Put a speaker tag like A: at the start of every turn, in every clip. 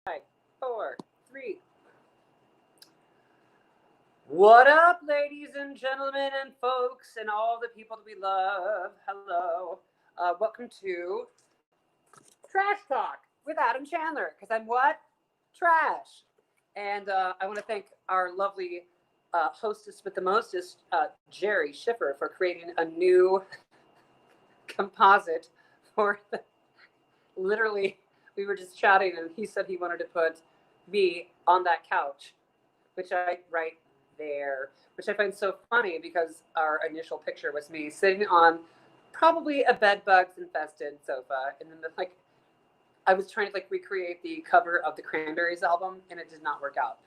A: 5, 4, 3. What up, ladies and gentlemen, and folks, and all the people that we love? Hello. Welcome to Trash Talk with Adam Chandler. Because I'm what? Trash. And I want to thank our lovely hostess with the mostest, Jerry Schiffer, for creating a new composite for literally, we were just chatting, and he said he wanted to put me on that couch, which I right there, which I find so funny because our initial picture was me sitting on probably a bed bugs infested sofa, and then like I was trying to like recreate the cover of the Cranberries album, and it did not work out.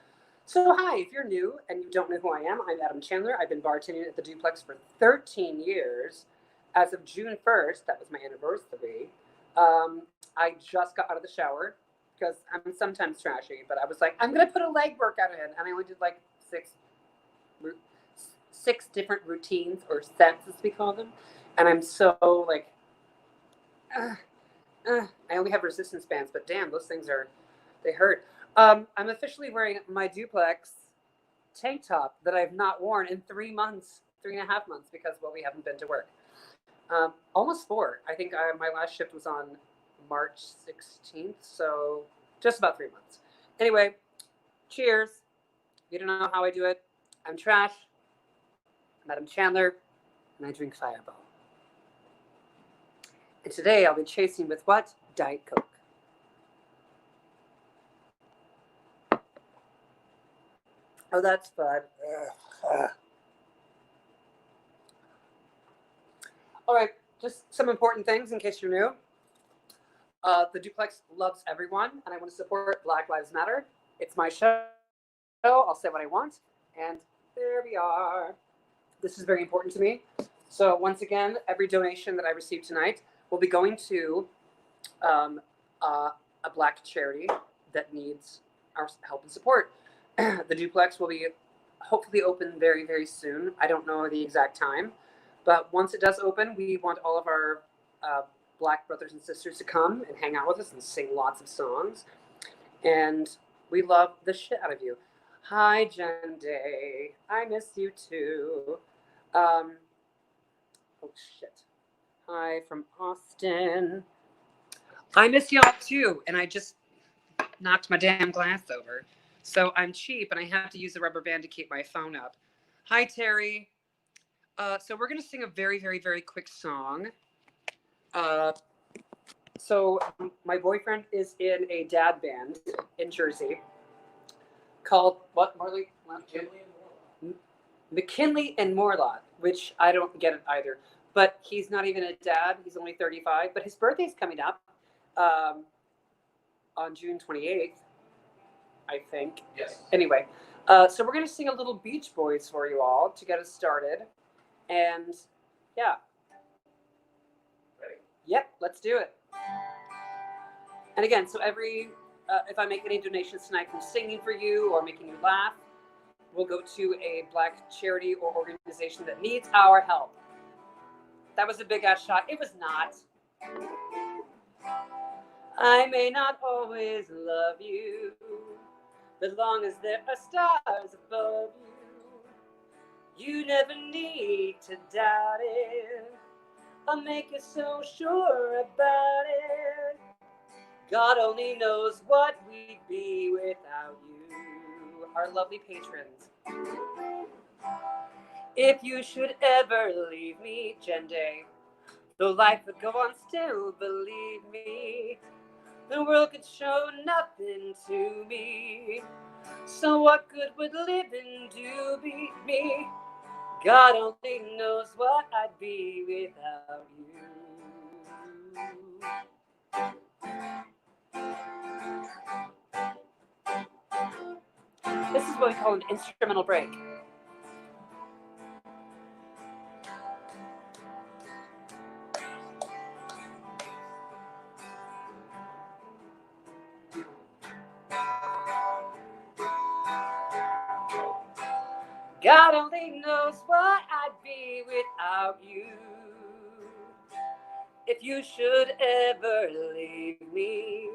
A: So hi, if you're new and you don't know who I am, I'm Adam Chandler. I've been bartending at the Duplex for 13 years. As of June 1st, that was my anniversary. I just got out of the shower because I'm sometimes trashy, but I was like, I'm gonna put a leg workout in, and I only did like six different routines or sets, as we call them, and I'm so like, uh, I only have resistance bands, but damn, those things they hurt. I'm officially wearing my Duplex tank top that I've not worn in 3 months, 3.5 months, because well, we haven't been to work. Almost 4. I think my last shift was on March 16th, so just about 3 months. Anyway, cheers. If you don't know how I do it, I'm Trash. I'm Adam Chandler, and I drink Fireball. And today I'll be chasing with what? Diet Coke. Oh, that's fun. All right, just some important things in case you're new. The Duplex loves everyone, and I want to support Black Lives Matter. It's my show. I'll say what I want, and there we are. This is very important to me. So once again, every donation that I receive tonight will be going to um, a Black charity that needs our help and support. The Duplex will be hopefully open very, very soon. I don't know the exact time, but once it does open, we want all of our Black brothers and sisters to come and hang out with us and sing lots of songs. And we love the shit out of you. Hi, Jen Day. I miss you too. Um, oh, shit. Hi from Austin. I miss y'all too. And I just knocked my damn glass over. So I'm cheap and I have to use a rubber band to keep my phone up. Hi, Terry. So we're going to sing a very, very, very quick song. So my boyfriend is in a dad band in Jersey called what, Marley? McKinley and Morlot, which I don't get it either. But he's not even a dad. He's only 35. But his birthday's coming up on June 28th, I think.
B: Yes.
A: Anyway, so we're going to sing a little Beach Boys for you all to get us started. And yeah.
B: Ready?
A: Yep, let's do it. And again, so if I make any donations tonight from singing for you or making you laugh, we'll go to a Black charity or organization that needs our help. That was a big ass shot. It was not. I may not always love you, but long as there are stars above you, you never need to doubt it. I'll make you so sure about it. God only knows what we'd be without you, our lovely patrons. If you should ever leave me, Jen Day, though life would go on still, believe me, the world could show nothing to me. So what good would living do me? God only knows what I'd be without you. This is what we call an instrumental break. God only knows what I'd be without you. If you should ever leave me,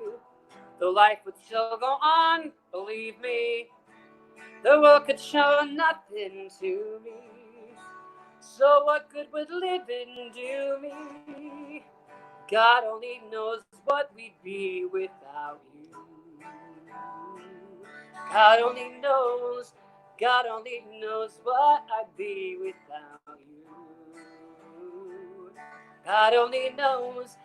A: Though life would still go on, believe me, the world could show nothing to me. So what good would living do me? God only knows what we'd be without you. God only knows, God only knows what I'd be without you. God only knows,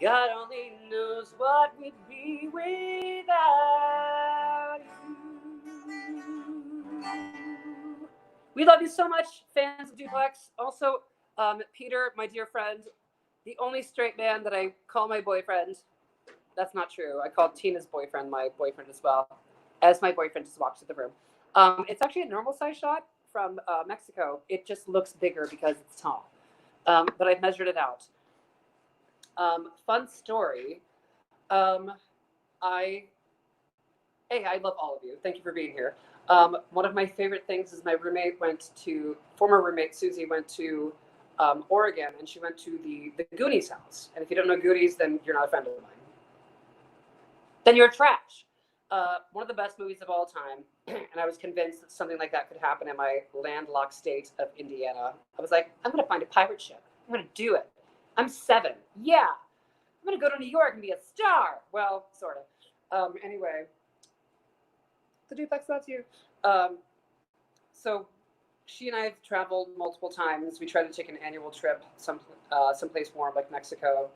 A: God only knows what we'd be without you. We love you so much, fans of Duplex. Also, Peter, my dear friend, the only straight man that I call my boyfriend. That's not true. I called Tina's boyfriend my boyfriend as well, as my boyfriend just walks to the room. It's actually a normal size shot from Mexico. It just looks bigger because it's tall. But I've measured it out. Fun story. I love all of you. Thank you for being here. One of my favorite things is my former roommate Susie went to Oregon, and she went to the Goonies house. And if you don't know Goonies, then you're not a friend of mine. Then you're trash. One of the best movies of all time. And I was convinced that something like that could happen in my landlocked state of Indiana. I was like, I'm going to find a pirate ship. I'm going to do it. I'm 7. Yeah. I'm going to go to New York and be a star. Well, sort of. Anyway, the Duplex, that's you. So she and I have traveled multiple times. We tried to take an annual trip someplace warm like Mexico.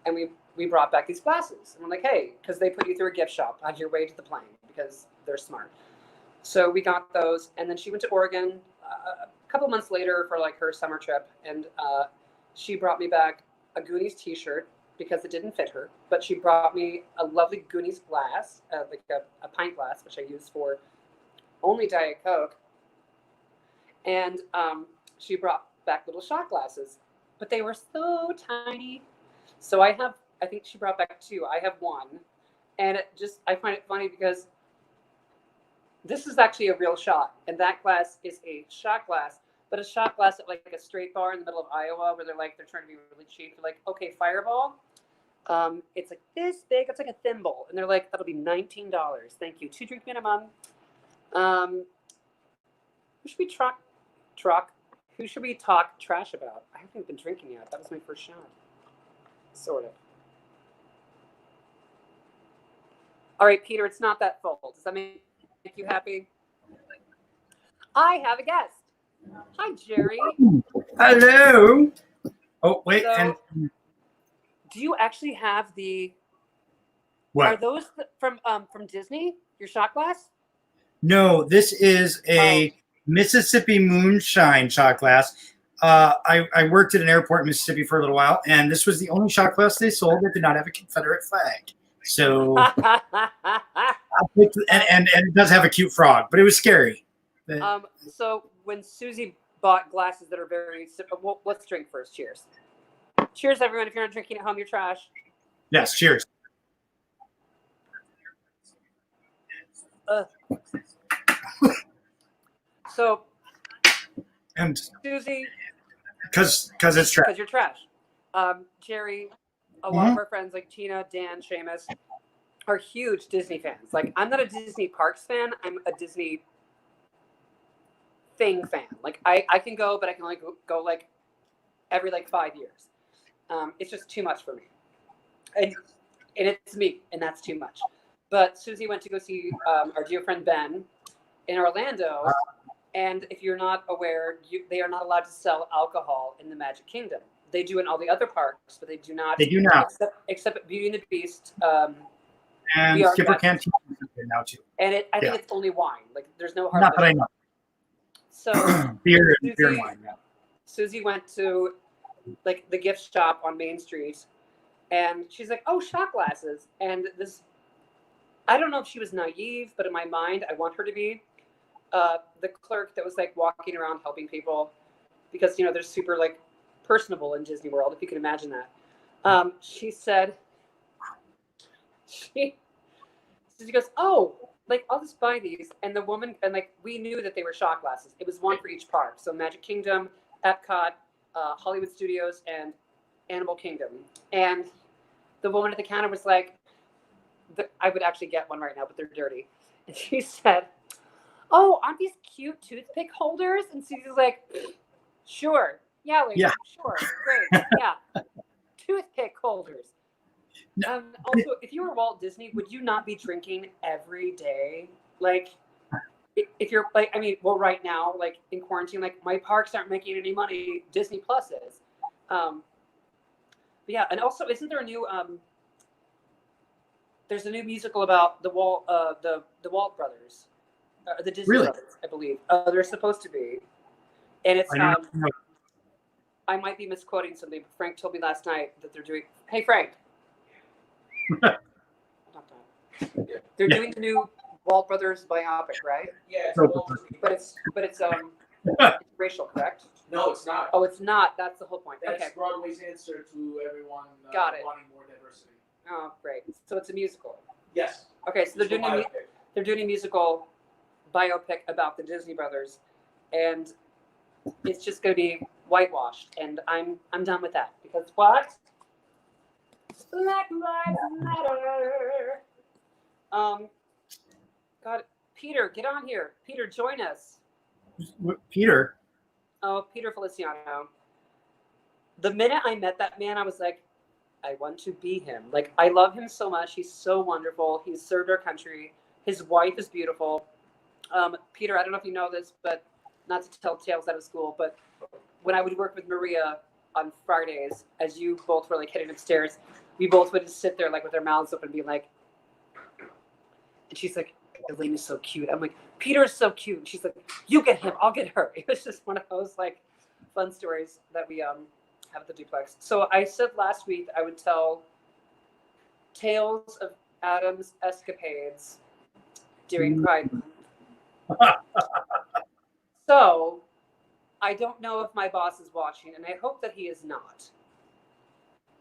A: And we brought back these glasses. And I'm like, hey, because they put you through a gift shop on your way to the plane because they're smart. So we got those. And then she went to Oregon a couple months later for like her summer trip. And she brought me back a Goonies t-shirt because it didn't fit her. But she brought me a lovely Goonies glass, like a pint glass, which I use for only Diet Coke. And she brought back little shot glasses. But they were so tiny. So I think she brought back 2. I have 1. And I find it funny because this is actually a real shot. And that glass is a shot glass, but a shot glass at like a straight bar in the middle of Iowa where they're trying to be really cheap. They're like, okay, Fireball. It's like this big. It's like a thimble. And they're like, that'll be $19. Thank you. 2 drink minimum. Who should we Who should we talk trash about? I haven't been drinking yet. That was my first shot. Sort of. All right, Peter, it's not that full. Does that make you happy? I have a guest. Hi, Jerry.
C: Hello. Oh, wait.
A: So,
C: and
A: do you actually have the?
C: what?
A: Are those from Disney? Your shot glass?
C: No, this is a Mississippi Moonshine shot glass. I worked at an airport in Mississippi for a little while, and this was the only shot glass they sold that did not have a Confederate flag. So, and it does have a cute frog, but it was scary.
A: So when Susie bought glasses that are very simple, well, let's drink first. Cheers. Cheers, everyone. If you're not drinking at home, you're trash.
C: Yes, cheers.
A: So,
C: And
A: Susie,
C: because it's trash.
A: because you're trash. Jerry, a lot of our friends like Tina, Dan, Seamus are huge Disney fans. Like, I'm not a Disney Parks fan. I'm a Disney thing fan. Like, I can go, but I can only go like every 5 years. It's just too much for me. And it's me, and that's too much. But Susie went to go see our dear friend Ben in Orlando. And if you're not aware, they are not allowed to sell alcohol in the Magic Kingdom. They do in all the other parks, but they do not.
C: They do not.
A: Except at Beauty and the Beast.
C: And Skipper Canteen now too.
A: And I think it's only wine. Like, there's no hard.
C: Not that I know.
A: So
C: beer and wine. Yeah.
A: Susie went to the gift shop on Main Street, and she's like, "Oh, shot glasses." And this, I don't know if she was naive, but in my mind, I want her to be the clerk that was walking around helping people, because they're super personable in Disney World, if you can imagine that. She said, she goes, "Oh, I'll just buy these." And the woman, and we knew that they were shot glasses. It was one for each park. So Magic Kingdom, Epcot, Hollywood Studios, and Animal Kingdom. And the woman at the counter was like, I would actually get one right now, but they're dirty. And she said, "Oh, aren't these cute toothpick holders?" And Susie's like, "Sure, yeah, lady,
C: Yeah.
A: sure, great, yeah, toothpick holders." Also, if you were Walt Disney, would you not be drinking every day? Like, if you're like, I mean, well, right now, like in quarantine, like my parks aren't making any money. Disney Plus is. But yeah, and also, isn't there a new? There's a new musical about the Walt brothers, the Disney
C: Really?
A: brothers, I believe. They're supposed to be, and it's.
C: I don't know.
A: I might be misquoting something, but Frank told me last night that they're doing. Hey, Frank. They're doing the new Walt Brothers biopic, right?
B: Yeah,
A: But it's it's racial, correct?
B: no, it's not.
A: Oh, it's not. That's the whole point.
B: That's
A: Okay.
B: Broadway's answer to everyone
A: Got it.
B: wanting more diversity.
A: Oh, great. So it's a musical.
B: Yes.
A: Okay, so they're doing
B: Biopic.
A: they're doing a musical biopic about the Disney brothers, and it's just going to be whitewashed, and I'm done with that because what? Black Lives Matter. God, Peter, get on here. Peter, join us.
C: Peter.
A: Oh, Peter Feliciano. The minute I met that man, I was like, I want to be him. Like, I love him so much. He's so wonderful. He's served our country. His wife is beautiful. Peter, I don't know if you know this, but not to tell tales out of school, but when I would work with Maria on Fridays, as you both were like heading upstairs, we both would just sit there like with our mouths open and be like, and she's like, Elaine is so cute. I'm like, Peter's so cute. And she's like, you get him, I'll get her. It was just one of those like fun stories that we have at the duplex. So I said last week I would tell tales of Adam's escapades during Pride Month. So I don't know if my boss is watching, and I hope that he is not.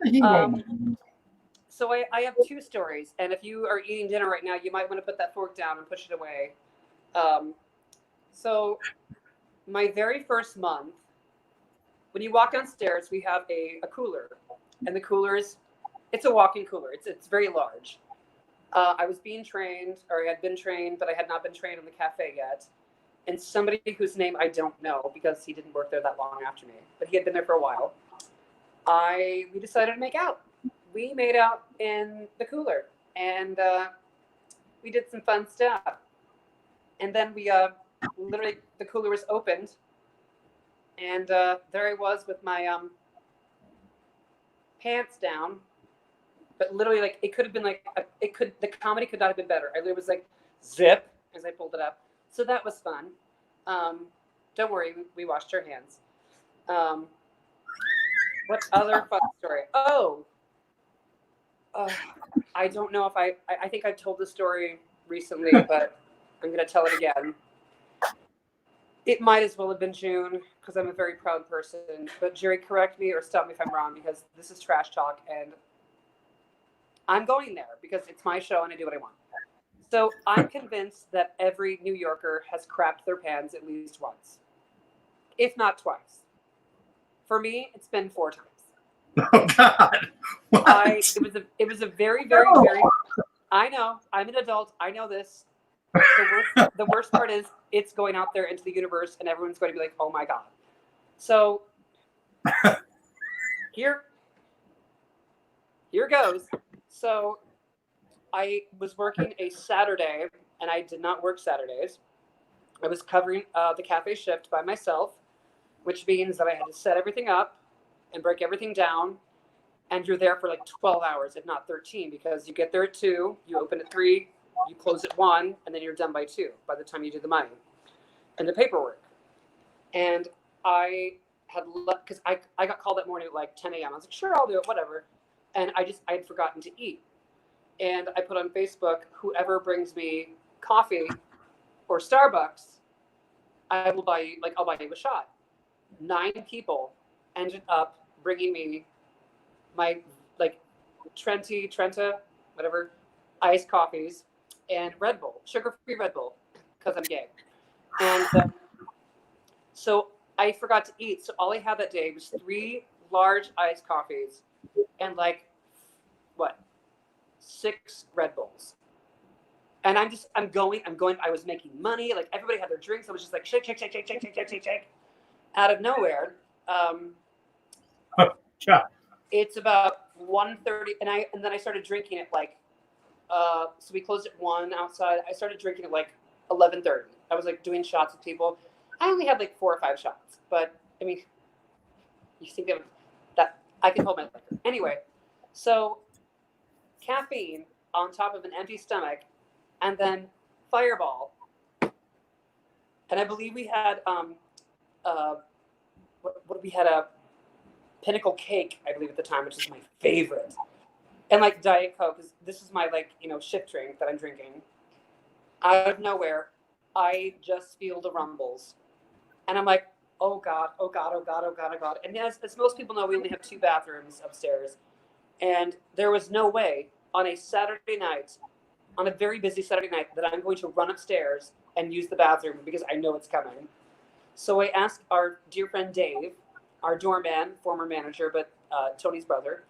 C: He won't.
A: So I have two stories, and if you are eating dinner right now, you might want to put that fork down and push it away. So my very first month, when you walk downstairs, we have a cooler, and the cooler it's a walk-in cooler. It's very large. I was being trained, or I had been trained, but I had not been trained in the cafe yet. And somebody whose name I don't know because he didn't work there that long after me, but he had been there for a while. We decided to make out. We made out in the cooler, and we did some fun stuff. And then we literally, the cooler was opened, and there I was with my pants down. But literally, like, it could have been like the comedy could not have been better. I literally was like, zip, as I pulled it up. So that was fun. Don't worry, we washed our hands. What other fun story? I don't know if I think I told the story recently, but I'm going to tell it again. It might as well have been June because I'm a very proud person. But Jerry, correct me or stop me if I'm wrong because this is trash talk and I'm going there because it's my show and I do what I want. So I'm convinced that every New Yorker has crapped their pants at least once, if not twice. For me, it's been 4 times.
C: Oh God! What?
A: It was a very, very, very. I know. I'm an adult. I know this. The worst part is it's going out there into the universe, and everyone's going to be like, "Oh my God!" So here goes. So I was working a Saturday, and I did not work Saturdays. I was covering the cafe shift by myself, which means that I had to set everything up and break everything down. And you're there for like 12 hours, if not 13, because you get there at 2, you open at 3, you close at 1, and then you're done by 2 by the time you do the money and the paperwork. And I had left because I got called that morning at like 10 a.m. I was like, sure, I'll do it, whatever. And I had forgotten to eat. And I put on Facebook, whoever brings me coffee or Starbucks, I'll buy you a shot. 9 people ended up bringing me my like Trenta, whatever, iced coffees and Red Bull, sugar-free Red Bull, because I'm gay. And so I forgot to eat. So all I had that day was 3 large iced coffees and like, what, 6 Red Bulls. And I'm going. I was making money. Like everybody had their drinks. I was just like shake. Out of nowhere,
C: Yeah.
A: it's about 1:30, and then I started drinking at like, so we closed at 1 outside. I started drinking at like 11:30. I was like doing shots with people. I only had like 4 or 5 shots, but I mean, you think that I can hold my liquor anyway. So caffeine on top of an empty stomach, and then Fireball, and I believe we had what we had a Pinnacle Cake, I believe at the time, which is my favorite, and like Diet Coke. This is my like shift drink that I'm drinking. Out of nowhere, I just feel the rumbles, and I'm like, oh god, oh god, oh god, oh god, oh god. And as most people know, we only have 2 bathrooms upstairs, and there was no way on a Saturday night, on a very busy Saturday night, that I'm going to run upstairs and use the bathroom because I know it's coming. So I asked our dear friend Dave, our doorman, former manager, but Tony's brother.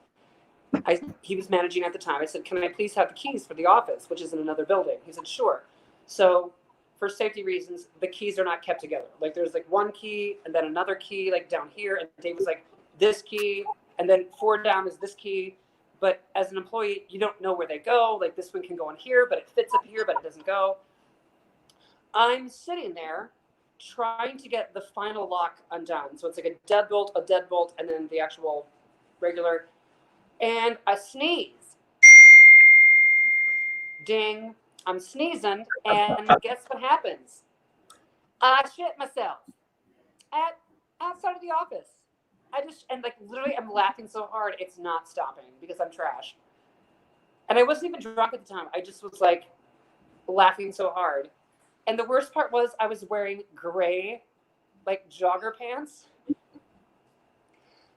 A: He was managing at the time. I said, can I please have the keys for the office, which is in another building? He said, sure. So for safety reasons, the keys are not kept together. Like there's like one key and then another key like down here. And Dave was like, this key, and then 4 down is this key. But as an employee, you don't know where they go. Like this one can go in here, but it fits up here, but it doesn't go. I'm sitting there trying to get the final lock undone. So it's like a deadbolt, and then the actual regular. And I sneeze. Ding. I'm sneezing, and guess what happens? I shit myself outside of the office. And like literally I'm laughing so hard it's not stopping because I'm trash. And I wasn't even drunk at the time. I just was like laughing so hard. And the worst part was I was wearing gray like jogger pants.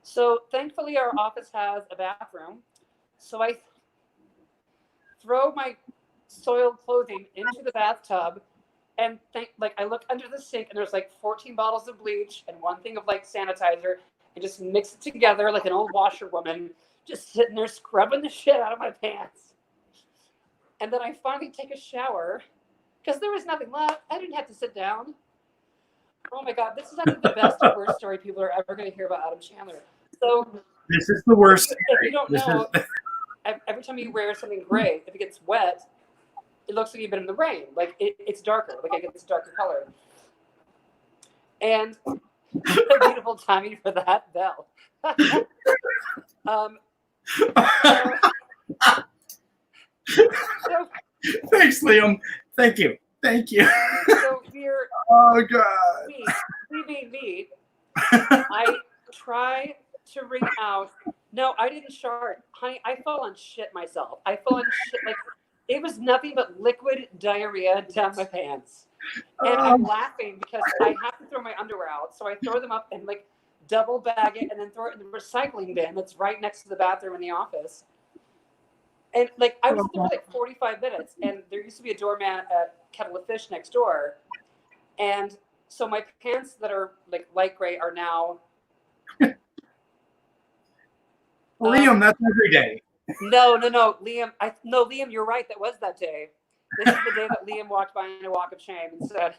A: So thankfully our office has a bathroom. So I throw my soiled clothing into the bathtub and I look under the sink and there's like 14 bottles of bleach and 1 thing of like sanitizer and just mix it together like an old washerwoman, just sitting there scrubbing the shit out of my pants. And then I finally take a shower because there was nothing left. I didn't have to sit down. Oh my God, this is either the best or worst story people are ever going to hear about Adam Chandler. So
C: This is the worst.
A: If you don't know, every time you wear something gray, if it gets wet, it looks like you've been in the rain. Like it's darker, like it gets a darker color. And a beautiful timing for that bell. So,
C: Thanks, Liam. Thank you.
A: So we're
C: Oh God.
A: me being me. I try to wring out. No, I didn't shart, honey. I fell on shit myself. I fell on shit like it was nothing but liquid diarrhea down my pants. And I'm laughing because I have to throw my underwear out, so I throw them up and like double bag it and then throw it in the recycling bin that's right next to the bathroom in the office. And like I was there for like 45 minutes, and there used to be a doorman at Kettle of Fish next door, and so my pants that are like light gray are now.
C: Liam, that's every day.
A: No, Liam. Liam, you're right. That was that day. This is the day that Liam walked by in a walk of shame and said,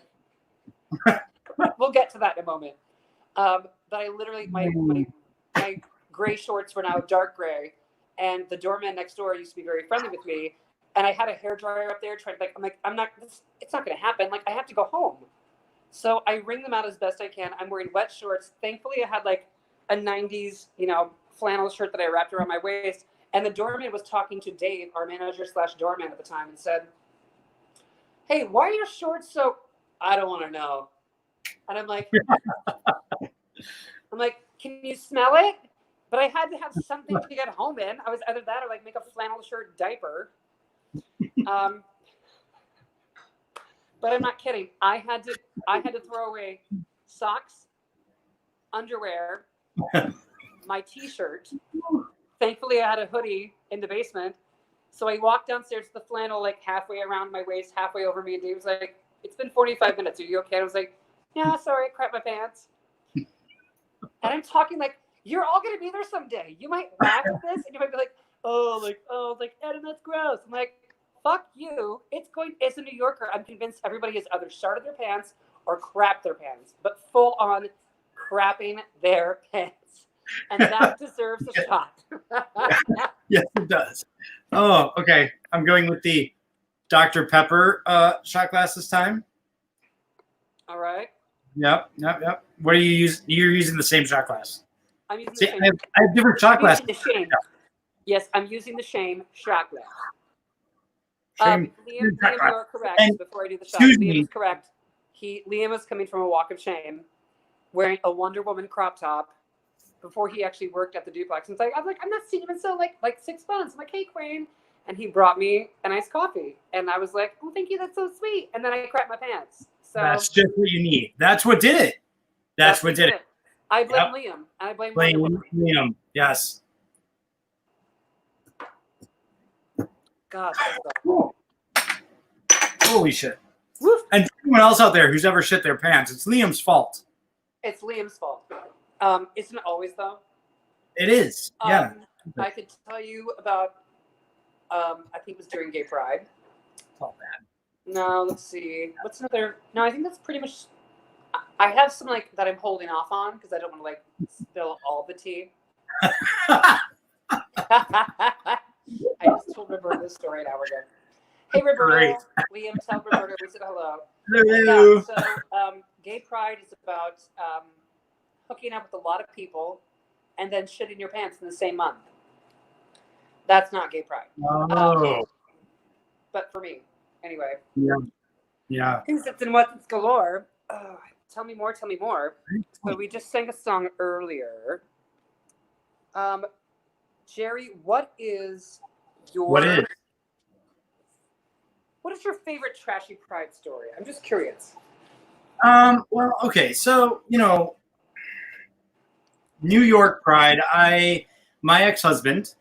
A: "We'll get to that in a moment." But I literally my gray shorts were now dark gray. And the doorman next door used to be very friendly with me. And I had a hairdryer up there trying to it's not going to happen. Like I have to go home. So I wring them out as best I can. I'm wearing wet shorts. Thankfully I had like a 90s, flannel shirt that I wrapped around my waist. And the doorman was talking to Dave, our manager / doorman at the time, and said, "Hey, why are your shorts so?" I don't want to know. And I'm like, can you smell it? But I had to have something to get home in. I was either that or like make a flannel shirt diaper. But I'm not kidding. I had to throw away socks, underwear, my t-shirt. Thankfully, I had a hoodie in the basement. So I walked downstairs to the flannel like halfway around my waist, halfway over me. And Dave was like, "It's been 45 minutes. Are you okay?" And I was like, "Yeah, sorry, I crap my pants." And I'm talking like, you're all going to be there someday. You might laugh at this and you might be like, oh, Adam, that's gross. I'm like, fuck you. It's going as a New Yorker. I'm convinced everybody has either started their pants or crapped their pants, but full on crapping their pants, and that deserves a shot.
C: Yes, it does. Oh, okay. I'm going with the Dr. Pepper shot glass this time.
A: All right.
C: Yep. What are you using? You're using the same shot glass.
A: I'm using the
C: See,
A: same.
C: I have different shot
A: I'm
C: glasses.
A: using the shame. Yes, I'm using the shame shot glass.
C: Shame.
A: Liam,
C: shot
A: you
C: glass.
A: are correct.
C: And
A: Before I do the shot,
C: excuse
A: Liam
C: me.
A: is correct. Liam is coming from a walk of shame, wearing a Wonder Woman crop top. Before he actually worked at the duplex, and it's like I'm not seeing him until like 6 months. I'm like, hey, Queen, and he brought me an iced coffee, and I was like, oh, thank you, that's so sweet. And then I crapped my pants. So
C: That's just what you need. That's what did it. That's what did it.
A: I blame
C: Yep.
A: Liam, and I blame
C: Blame
A: Wonder Woman.
C: Liam. Yes.
A: God.
C: Cool. Holy shit.
A: Woof.
C: And for anyone else out there who's ever shit their pants, it's Liam's fault.
A: It's Liam's fault. Isn't it always though?
C: It is. Yeah.
A: I could tell you about. I think it was during Gay Pride.
C: All bad.
A: No, let's see. What's another? No, I think that's pretty much. I have some like that I'm holding off on because I don't want to like spill all the tea. I just told Roberta this story an hour ago. Hey, Roberta. Liam, tell Roberta we said hello.
C: Hello.
A: Yeah, so Gay Pride is about hooking up with a lot of people and then shitting your pants in the same month. That's not Gay Pride.
C: Oh.
A: But for me, anyway.
C: Yeah.
A: Who's it's in what's galore. Oh, tell me more. So we just sang a song earlier. Jerry, what is your favorite trashy Pride story? I'm just curious.
C: Well, okay, so New York Pride. My ex-husband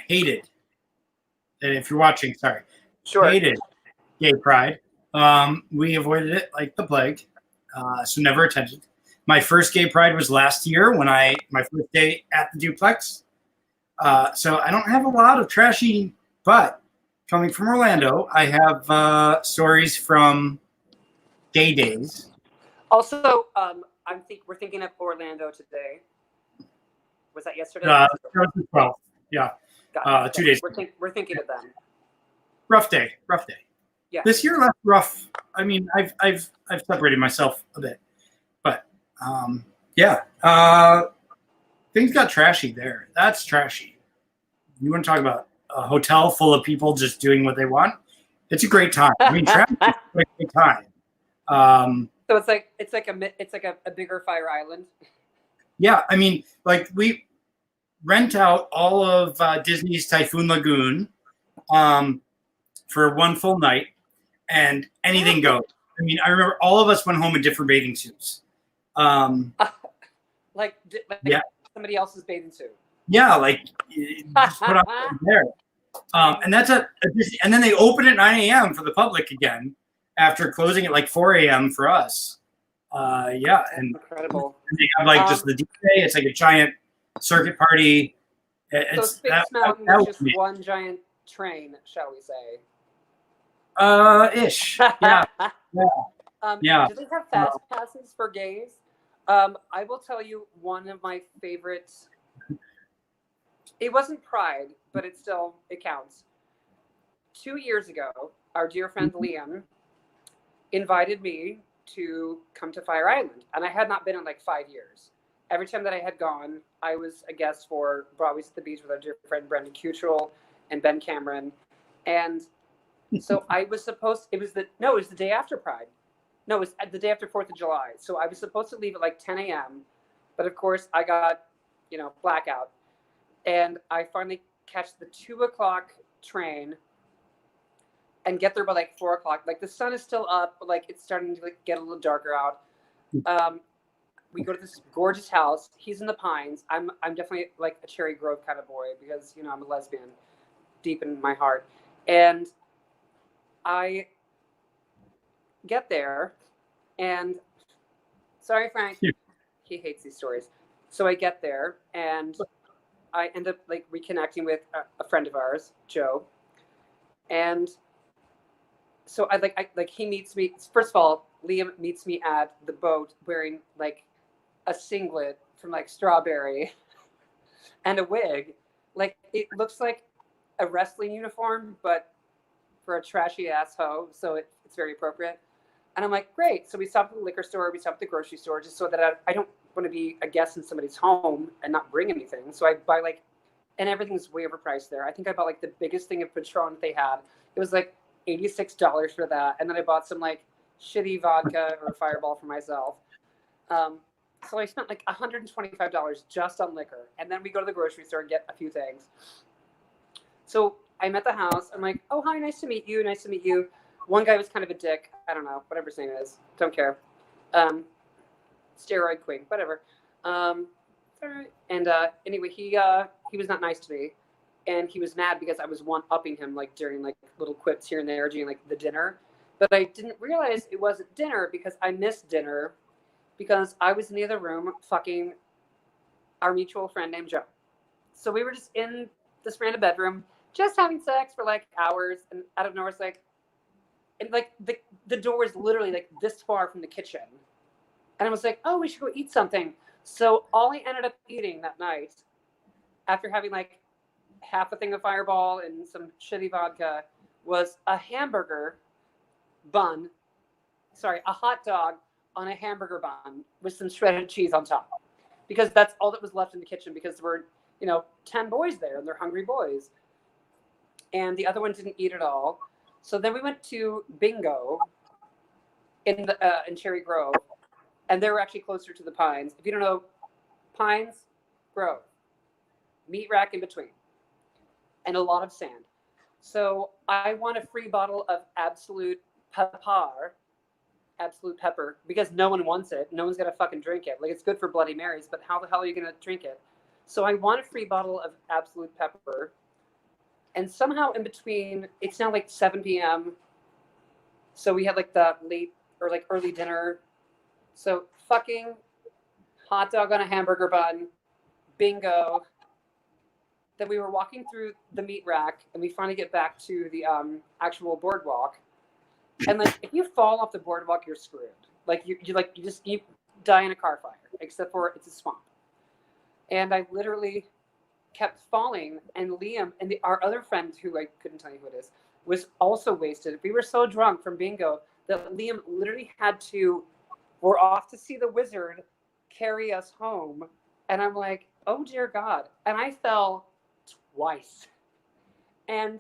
C: hated, and if you're watching, sorry, hated Gay Pride. We avoided it like the plague, so never attended. My first Gay Pride was last year when my first day at the duplex. So I don't have a lot of trashy, but coming from Orlando, I have stories from gay days.
A: Also, we're thinking of Orlando today. Was that yesterday?
C: That was the 12th. Yeah. 2 days.
A: We're thinking of them.
C: Rough day.
A: Yeah.
C: This year left rough. I mean, I've separated myself a bit, but yeah. Things got trashy there. That's trashy. You want to talk about a hotel full of people just doing what they want? It's a great time. I mean, trashy is a great time.
A: So it's like a bigger Fire Island.
C: Yeah, I mean, like we rent out all of Disney's Typhoon Lagoon for one full night, and anything goes. I mean, I remember all of us went home in different bathing suits.
A: Like somebody else's bathing suit.
C: Yeah, like just put up there. And that's and then they open at 9 a.m. for the public again after closing at like 4 a.m. for us. Yeah, and
A: incredible.
C: And they have like just the DJ. It's like a giant circuit party.
A: So Space Mountain is just one giant train, shall we say?
C: Ish. Yeah. Yeah.
A: Do they have fast passes for gays? I will tell you one of my favorites. It wasn't Pride, but it counts. 2 years ago, our dear friend Liam invited me to come to Fire Island, and I had not been in like 5 years. Every time that I had gone, I was a guest for Broadway's at the Beach with our dear friend Brendan Cuttrell and Ben Cameron, and so I was supposed. It was the day after Pride. No, it was the day after 4th of July. So I was supposed to leave at like 10 a.m., but of course I got, blackout, and I finally catch the 2 o'clock train and get there by like 4 o'clock. Like the sun is still up, but like it's starting to like get a little darker out. We go to this gorgeous house. He's in the Pines. I'm definitely like a Cherry Grove kind of boy because I'm a lesbian deep in my heart. And I get there, and sorry, Frank, he hates these stories. So I get there, and I end up like reconnecting with a friend of ours, Joe, and so he meets me. First of all, Liam meets me at the boat wearing like a singlet from like Strawberry and a wig. Like it looks like a wrestling uniform, but for a trashy ass hoe. So it's very appropriate. And I'm like, great. So we stopped at the liquor store. We stopped at the grocery store just so that I don't want to be a guest in somebody's home and not bring anything. So I buy like, and everything's way overpriced there. I think I bought like the biggest thing of Patron that they had. It was like $86 for that. And then I bought some like shitty vodka or Fireball for myself. So I spent like $125 just on liquor. And then we go to the grocery store and get a few things. So I'm at the house. I'm like, oh, hi, nice to meet you. Nice to meet you. One guy was kind of a dick. I don't know, whatever his name is. Don't care. Steroid queen, whatever. And anyway, he was not nice to me. And he was mad because I was one-upping him like during like little quips here and there during like the dinner. But I didn't realize it wasn't dinner because I missed dinner because I was in the other room fucking our mutual friend named Joe. So we were just in this random bedroom, just having sex for like hours, and out of nowhere, it's like, and like the door is literally like this far from the kitchen, and I was like, oh, we should go eat something. So all I ended up eating that night, after having like half a thing of Fireball and some shitty vodka, was a hamburger bun. Sorry, a hot dog on a hamburger bun with some shredded cheese on top, because that's all that was left in the kitchen because there were, 10 boys there and they're hungry boys. And the other one didn't eat at all. So then we went to Bingo in Cherry Grove, and they were actually closer to the Pines. If you don't know, Pines, Grove, meat rack in between, and a lot of sand. So I want a free bottle of Absolute Pepper, because no one wants it. No one's gonna fucking drink it. Like, it's good for Bloody Marys, but how the hell are you gonna drink it? So I want a free bottle of Absolute Pepper. And somehow in between, it's now like 7 p.m. So we had like the late or like early dinner. So fucking hot dog on a hamburger bun, Bingo. Then we were walking through the meat rack, and we finally get back to the actual boardwalk. And like, if you fall off the boardwalk, you're screwed. Like you die in a car fire, except for it's a swamp. And I literally kept falling, and Liam and our other friend, who I couldn't tell you who it is, was also wasted. We were so drunk from Bingo that Liam literally we're off to see the wizard, carry us home. And I'm like, oh dear God. And I fell twice. And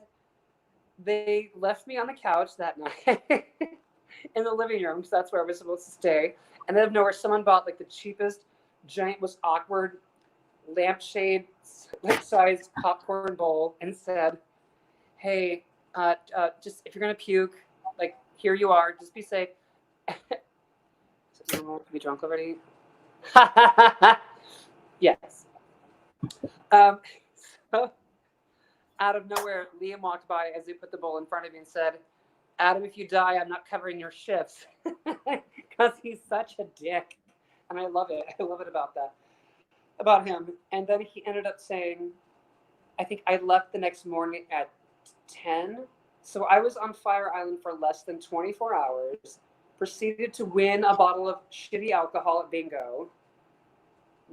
A: they left me on the couch that night in the living room, because that's where I was supposed to stay. And then out of nowhere, someone bought like the cheapest, giant, most awkward lampshade sized popcorn bowl and said, hey, just if you're gonna puke, like, here you are, just be safe. Is it normal to be drunk already? Yes. So out of nowhere, Liam walked by as he put the bowl in front of me and said, Adam, if you die, I'm not covering your shifts. Because he's such a dick. And I love it. I love it about him. And then he ended up saying, I think I left the next morning at 10. So I was on Fire Island for less than 24 hours, proceeded to win a bottle of shitty alcohol at Bingo,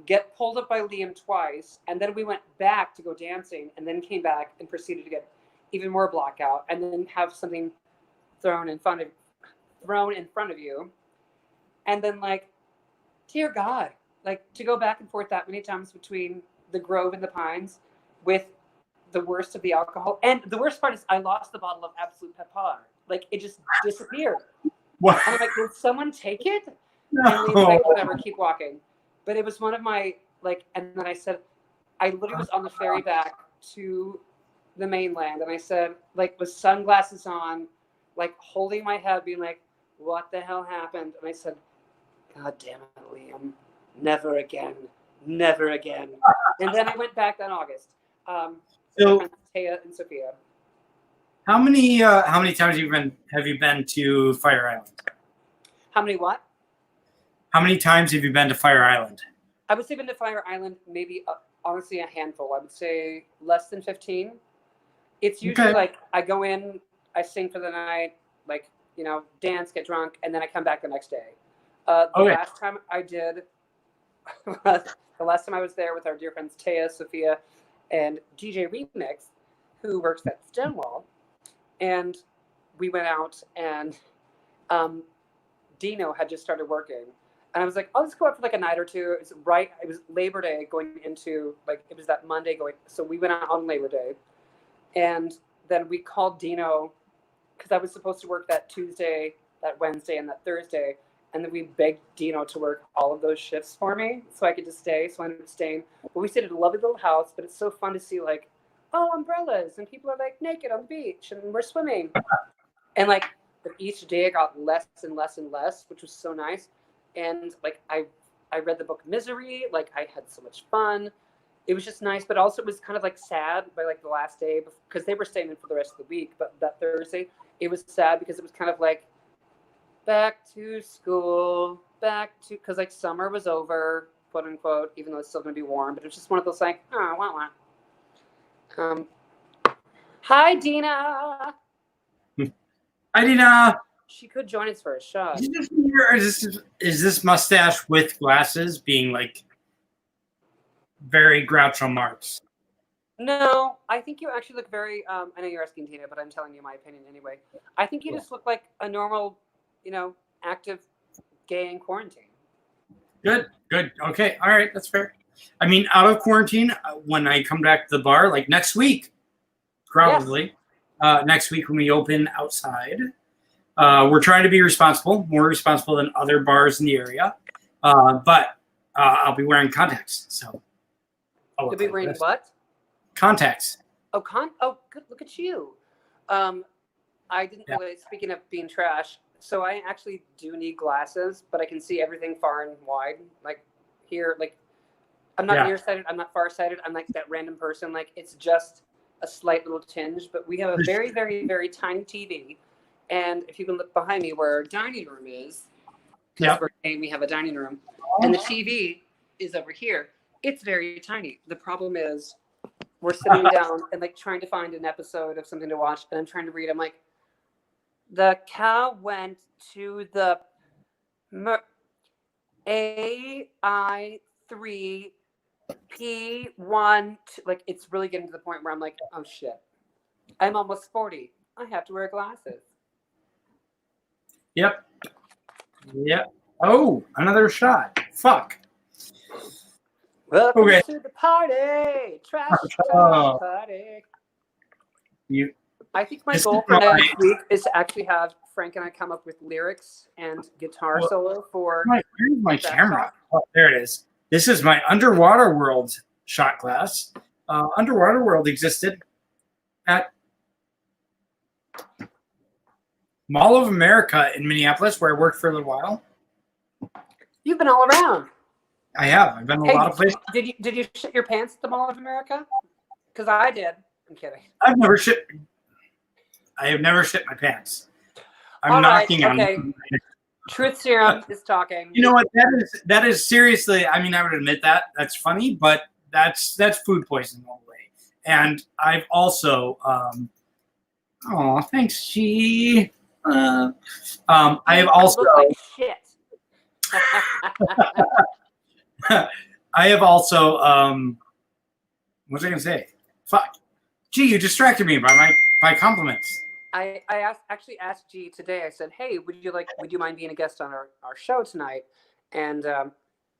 A: get pulled up by Liam twice, and then we went back to go dancing, and then came back and proceeded to get even more blackout, and then have something thrown in front of you. And then, like, dear God, like, to go back and forth that many times between the Grove and the Pines with the worst of the alcohol. And the worst part is I lost the bottle of Absolute Pepper. Like, it just disappeared.
C: What?
A: And I'm like, did someone take it?
C: No.
A: And they were like, whatever, keep walking. But it was one of my, like, and then I said, I literally was on the ferry back to the mainland. And I said, like, with sunglasses on, like, holding my head, being like, what the hell happened? And I said, God damn it, Liam. Never again. Never again. And then I went back that August. So Taya and Sophia.
C: How many times have you been to Fire Island?
A: How many what?
C: How many times have you been to Fire Island?
A: I would say been to Fire Island maybe honestly a handful. I would say less than 15. It's usually like I go in, I sing for the night, like, dance, get drunk, and then I come back the next day. Last time I did, the last time I was there with our dear friends Taya, Sophia, and DJ Remix, who works at Stonewall, and we went out and Dino had just started working. And I was like, I'll just go out for like a night or two. It was Labor Day going into, like, it was that Monday going. So we went out on Labor Day. And then we called Dino because I was supposed to work that Tuesday, that Wednesday, and that Thursday. And then we begged Dino to work all of those shifts for me so I could just stay. So I ended up staying. But we stayed at a lovely little house, but it's so fun to see, like, umbrellas. And people are like naked on the beach and we're swimming. And like each day I got less and less and less, which was so nice. And like I read the book Misery. Like I had so much fun. It was just nice, but also it was kind of like sad by like the last day because they were staying in for the rest of the week. But that Thursday, it was sad because it was kind of like back to school, because like summer was over, quote unquote, even though it's still going to be warm. But it was just one of those like, hi, Dina.
C: Hi, Dina.
A: She could join us for a shot.
C: Is this mustache with glasses being like very Groucho Marx?
A: No, I think you actually look very, I know you're asking Tina, but I'm telling you my opinion anyway. I think you just look like a normal, active gay in quarantine.
C: Good. Okay. All right. That's fair. I mean, out of quarantine, when I come back to the bar, like next week, probably, next week when we open outside, we're trying to be responsible, more responsible than other bars in the area. But I'll be wearing contacts. So
A: You'll be wearing what?
C: Contacts.
A: Oh, good. Look at you. I didn't really, speaking of being trash, so I actually do need glasses, but I can see everything far and wide. Like here, like I'm not nearsighted, I'm not farsighted. I'm like that random person. Like it's just a slight little tinge, but we have a very, very, very tiny TV. And if you can look behind me where our dining room is, because we're saying we have a dining room, and the TV is over here. It's very tiny. The problem is we're sitting down and like trying to find an episode of something to watch, and I'm trying to read. I'm like, the cow went to the AI3 P1. Like it's really getting to the point where I'm like, oh shit, I'm almost 40. I have to wear glasses.
C: Yep. Oh, another shot. Fuck.
A: Welcome to the party. Trash talk party. I think my goal for next week is to actually have Frank and I come up with lyrics and guitar solo for.
C: Where's my camera? Oh, there it is. This is my Underwater World shot glass. Underwater World existed at Mall of America in Minneapolis, where I worked for a little while.
A: You've been all around.
C: I have. I've been a lot of places.
A: Did you shit your pants at the Mall of America? Because I did. I'm kidding.
C: I have never shit my pants. I'm knocking on.
A: Truth Serum is talking.
C: You know what? That is seriously. I mean, I would admit that. That's funny, but that's food poisoning all the way. And I've also. Thanks, G. I have also.
A: Look like shit.
C: I have also. What was I gonna say? Fuck. Gee, you distracted me by my compliments.
A: I actually asked G today. I said, "Hey, would you mind being a guest on our show tonight?" And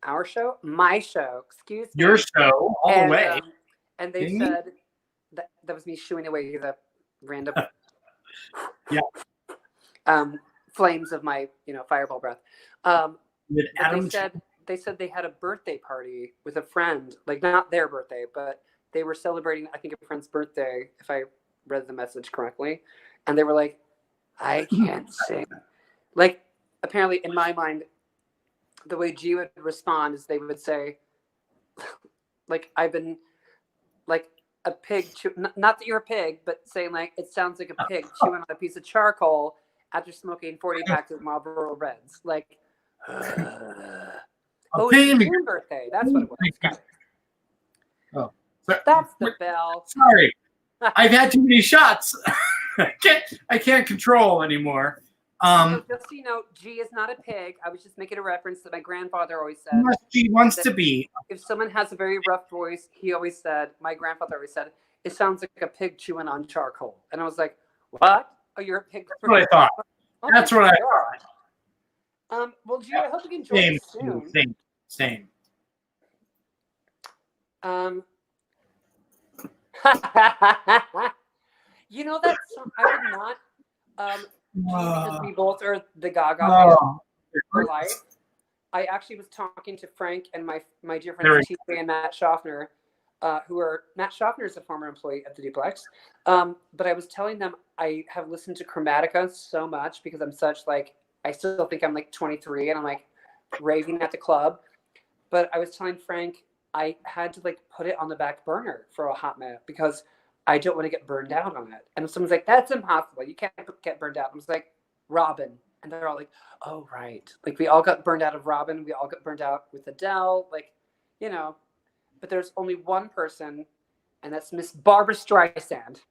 A: our show, my show, excuse me,
C: your show, all the way.
A: And they said that was me shooing away the random, flames of my fireball breath. They said they had a birthday party with a friend, like not their birthday, but they were celebrating, I think, a friend's birthday, if I read the message correctly. And they were like, I can't sing. Like, apparently, in my mind, the way G would respond is they would say, like, I've been, like, a pig, not that you're a pig, but saying, like, it sounds like a pig chewing on a piece of charcoal after smoking 40 packs of Marlboro Reds. Like, it's your birthday. That's what it was. That's the bell.
C: Sorry, I've had too many shots. I can't control anymore.
A: So just so you know, G is not a pig. I was just making a reference that my grandfather always said.
C: Unless she wants to be.
A: If someone has a very rough voice, my grandfather always said, it sounds like a pig chewing on charcoal. And I was like, what? Oh, you're a pig.
C: That's what I thought.
A: Oh,
C: That's what I
A: thought. Well, G, I hope you can join us soon.
C: Same.
A: You know that song, I would not, because we both are the Gaga for life. I actually was talking to Frank and my dear friends TJ and Matt Schaffner, Matt Schaffner is a former employee at the Duplex. But I was telling them I have listened to Chromatica so much because I'm such I still think I'm like 23 and I'm like raving at the club. But I was telling Frank I had to put it on the back burner for a hot minute because I don't want to get burned out on it. And someone's like, that's impossible. You can't get burned out. I was like, Robin. And they're all like, oh, right. We all got burned out of Robin. We all got burned out with Adele. But there's only one person, and that's Miss Barbara Streisand.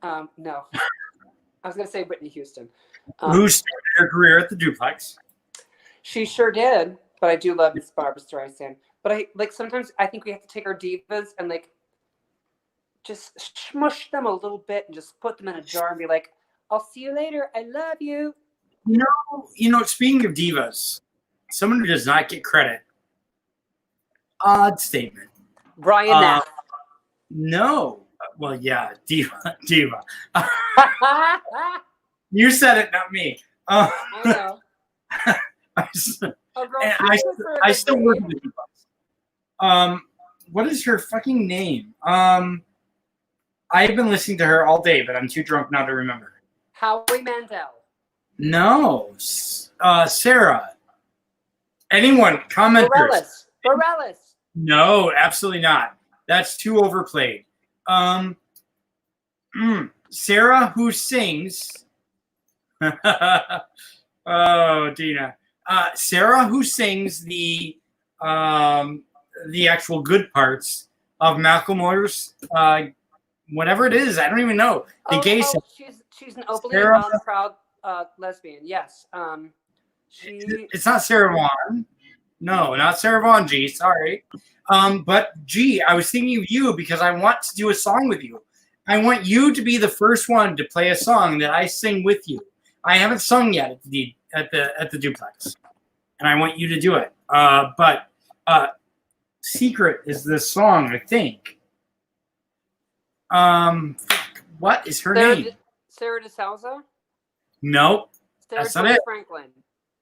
A: No. I was going to say Whitney Houston.
C: Who started her career at the Duplex.
A: She sure did. But I do love Miss Barbara Streisand. But sometimes I think we have to take our divas and just smush them a little bit and just put them in a jar and be like, I'll see you later. I love you.
C: You know, speaking of divas, someone who does not get credit. Odd statement.
A: Brian Knapp.
C: No. Well, yeah, diva. You said it, not me.
A: I know.
C: I still work with the Duplex. What is her fucking name? I've been listening to her all day, but I'm too drunk now to remember.
A: Howie Mandel.
C: No. Sarah. Anyone? Commenters.
A: Bareilles.
C: No, absolutely not. That's too overplayed. Sarah, who sings. Oh, Dina. Sarah, who sings the actual good parts of Macklemore's whatever it is. I don't even know.
A: She's an openly proud lesbian. Yes.
C: It's not Sarah Vaughan. No, not Sarah Vaughan, G. Sorry. But G, I was thinking of you because I want to do a song with you. I want you to be the first one to play a song that I sing with you. I haven't sung yet at the Duplex, and I want you to do it. But Secret is this song, I think. What is her name?
A: Sarah DeSouza?
C: Nope.
A: Sarah
C: That's not it.
A: Franklin.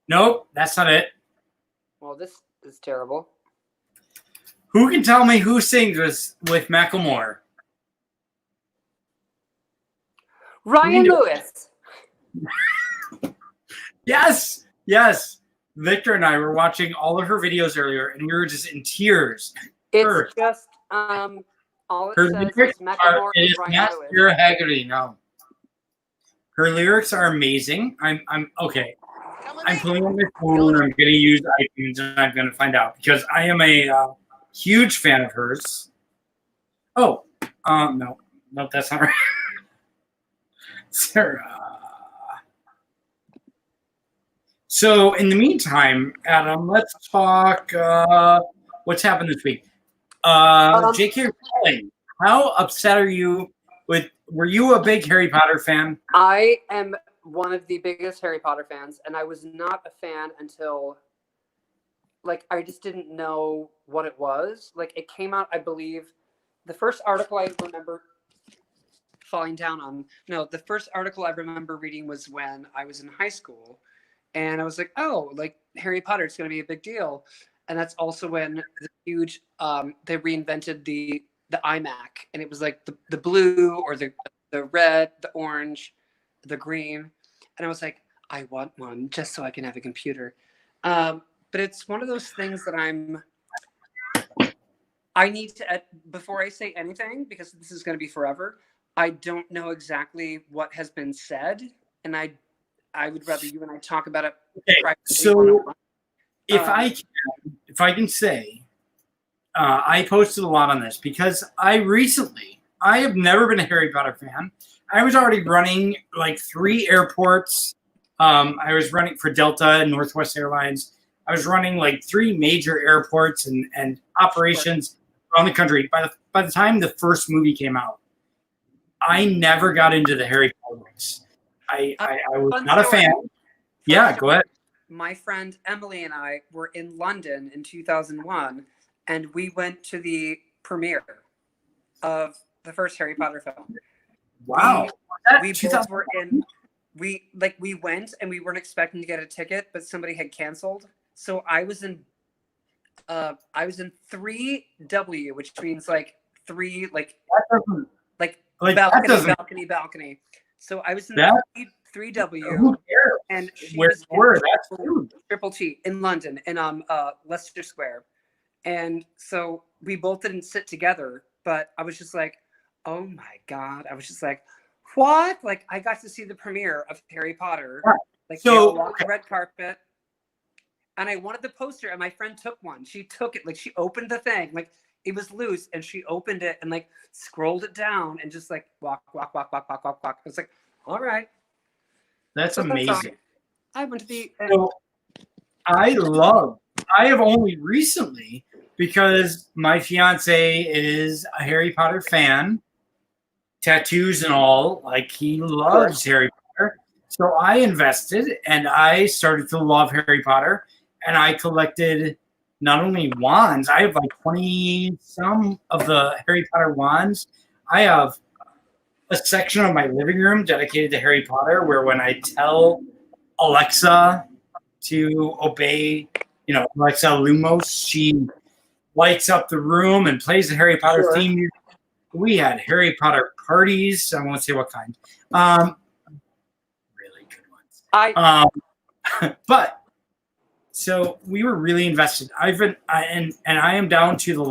C: Nope, that's not it.
A: Well, this is terrible.
C: Who can tell me who sings with Macklemore?
A: Ryan Lewis.
C: Yes. Victor and I were watching all of her videos earlier, and we were just in tears.
A: It's just all it
C: her
A: says
C: lyrics
A: is Macklemore
C: it is
A: and
C: not
A: Ryan Lewis.
C: Sarah Haggerty. No, her lyrics are amazing. I'm okay. I'm pulling up my phone. I'm going to use iTunes, and I'm going to find out because I am a huge fan of hers. Oh, no, that's not right. Sarah. So in the meantime, Adam, let's talk what's happened this week. J.K. Rowling, how upset are you were you a big Harry Potter fan?
A: I am one of the biggest Harry Potter fans, and I was not a fan until I just didn't know what it was. It came out, I believe, the first article I remember falling down on. No, the first article I remember reading was when I was in high school. And I was like, oh, Harry Potter, it's going to be a big deal. And that's also when the huge, they reinvented the iMac. And it was the blue or the red, the orange, the green. And I was like, I want one just so I can have a computer. But it's one of those things that I need to, before I say anything, because this is going to be forever, I don't know exactly what has been said. And I would rather you and I talk about it.
C: Okay, so if I can say, I posted a lot on this because I have never been a Harry Potter fan. I was already running like 3 airports. I was running for Delta and Northwest Airlines. I was running like 3 major airports and operations around the country. By the time the first movie came out, I never got into the Harry Potter race. I was not a fan. Yeah, go ahead.
A: My friend Emily and I were in London in 2001, and we went to the premiere of the first Harry Potter film.
C: Wow.
A: We both were in. We went and we weren't expecting to get a ticket, but somebody had canceled. So I was in 3W, which means like 3 like balcony. So I was in 3W, and she was in Triple T in London in Leicester Square, and so we both didn't sit together. But I was just like, oh my god! I was just like, what? Like I got to see the premiere of Harry Potter. Like so, walked the red carpet, and I wanted the poster, and my friend took one. She took it, like she opened the thing, like it was loose, and she opened it and like scrolled it down and just like walk. I was like, all right.
C: That's amazing.
A: I went to the.
C: So I have only recently, because my fiance is a Harry Potter fan, tattoos and all, like he loves Harry Potter. So I invested and I started to love Harry Potter, and I collected not only wands, I have like 20 some of the Harry Potter wands. I have a section of my living room dedicated to Harry Potter, where when I tell Alexa to obey, Alexa Lumos, she lights up the room and plays the Harry Potter theme music. We had Harry Potter parties. I won't say what kind. Really good ones. But so we were really invested. I am down to the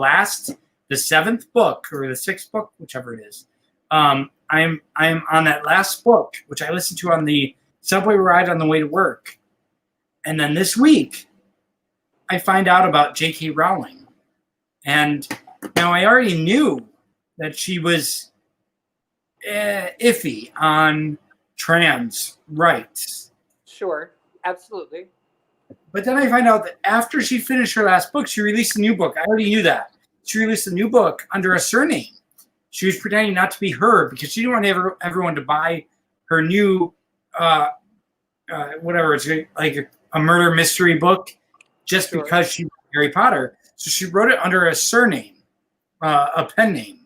C: 7th book or the 6th book, whichever it is. I am on that last book, which I listened to on the subway ride on the way to work. And then this week, I find out about J.K. Rowling. And now I already knew that she was iffy on trans rights.
A: Sure, absolutely.
C: But then I find out that after she finished her last book, she released a new book. I already knew that. She released a new book under a surname. She was pretending not to be her because she didn't want everyone to buy her new, whatever, it's like a murder mystery book just because she was Harry Potter. So she wrote it under a surname, a pen name.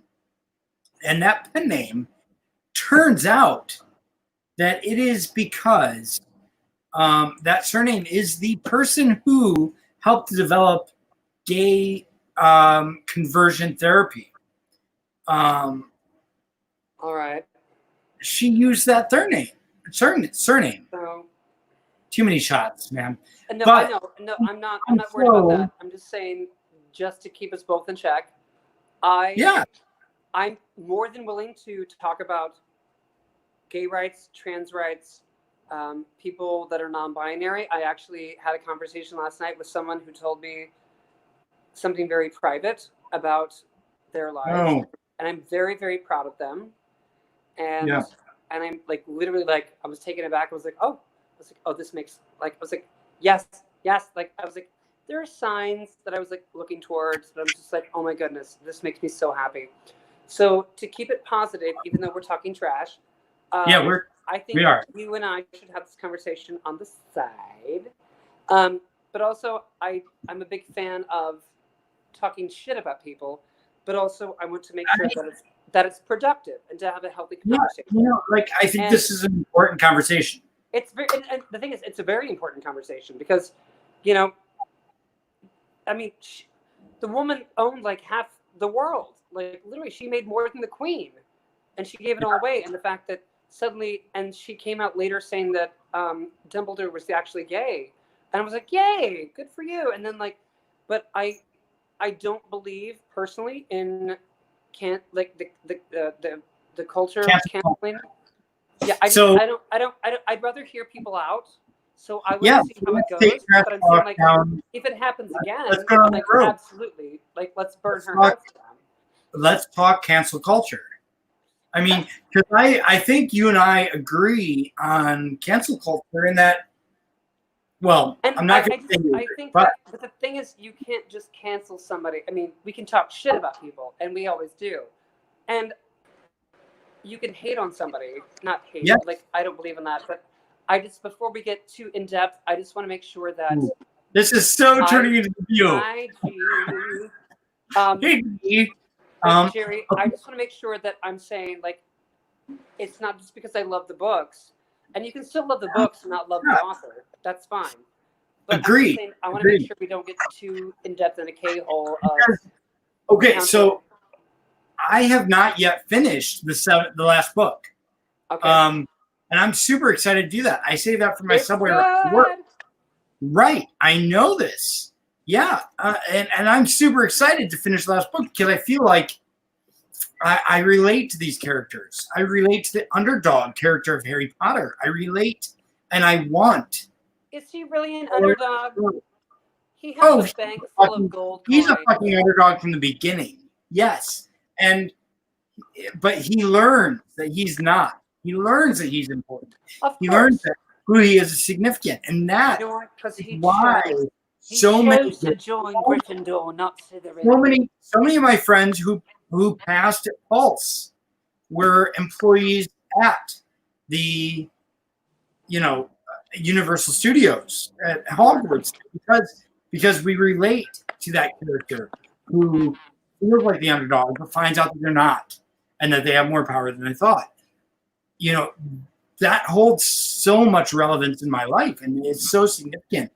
C: And that pen name turns out that it is because that surname is the person who helped to develop gay conversion therapy.
A: All right.
C: She used that surname.
A: So,
C: too many shots, man.
A: No, I know. No, I'm not worried about that. I'm just saying, just to keep us both in check. I'm more than willing to talk about gay rights, trans rights, people that are non-binary. I actually had a conversation last night with someone who told me something very private about their lives. And I'm very, very proud of them. And I'm like, literally, like, I was taken aback. I was like, oh, this makes, like, I was like, yes. Like, I was like, there are signs that I was like looking towards, but I'm just like, oh my goodness, this makes me so happy. So to keep it positive, even though we're talking trash, I think you and I should have this conversation on the side. But also, I'm a big fan of talking shit about people, but also I want to make sure that it's productive and to have a healthy conversation.
C: I think this is an important conversation.
A: It's very, and the thing is, it's a very important conversation because, I mean, the woman owned like half the world. Like literally, she made more than the queen, and she gave it all away. And the fact that suddenly, and she came out later saying that Dumbledore was actually gay, and I was like, yay, good for you. And then but I don't believe personally in the culture of canceling. Yeah, I'd rather hear people out So I want
C: Yeah,
A: to see how it
C: let's take
A: goes.
C: that
A: But I'm saying,
C: talk
A: like,
C: down.
A: if it happens again,
C: Let's go
A: I'm
C: down
A: like,
C: the road.
A: absolutely. Like, let's burn
C: Let's
A: her
C: talk-
A: house down.
C: Let's talk cancel culture. I mean, because I think you and I agree on cancel culture in that. Well,
A: And
C: I'm not going to say you
A: I
C: agree,
A: think,
C: but
A: like, but the thing is, you can't just cancel somebody. I mean, we can talk shit about people, and we always do. And you can hate on somebody, not hate.
C: Yeah.
A: Like, I don't believe in that. But I just, before we get too in depth, I just want to make sure that
C: this is so turning into you.
A: I do.
C: Hey,
A: But Jerry, I just want to make sure that I'm saying, like, it's not just because I love the books, and you can still love the books and not love the author. That's fine. But I'm
C: Agreed.
A: just saying, I want to make sure we don't get too in depth in a K-hole of.
C: Okay, so I have not yet finished the last book.
A: Okay.
C: And I'm super excited to do that. I say that for my subway ride to work.
A: Good.
C: Right, I know this. Yeah, and I'm super excited to finish the last book because I feel like I relate to these characters. I relate to the underdog character of Harry Potter. I relate, and I want.
A: Is he really an underdog? He has
C: Oh,
A: a bank full of gold
C: he's
A: coins.
C: a fucking underdog from the beginning. Yes, but he learns that he's not. He learns that he's important.
A: Of
C: He
A: course.
C: learns that who he is significant, and that
A: You know what? Because he
C: why
A: chose. He
C: so many
A: chose to join Gryffindor, not Slytherin.
C: so many of my friends who passed at Pulse were employees at the Universal Studios at Hogwarts because we relate to that character who feels like the underdog but finds out that they're not and that they have more power than they thought. You know, that holds so much relevance in my life and it's so significant.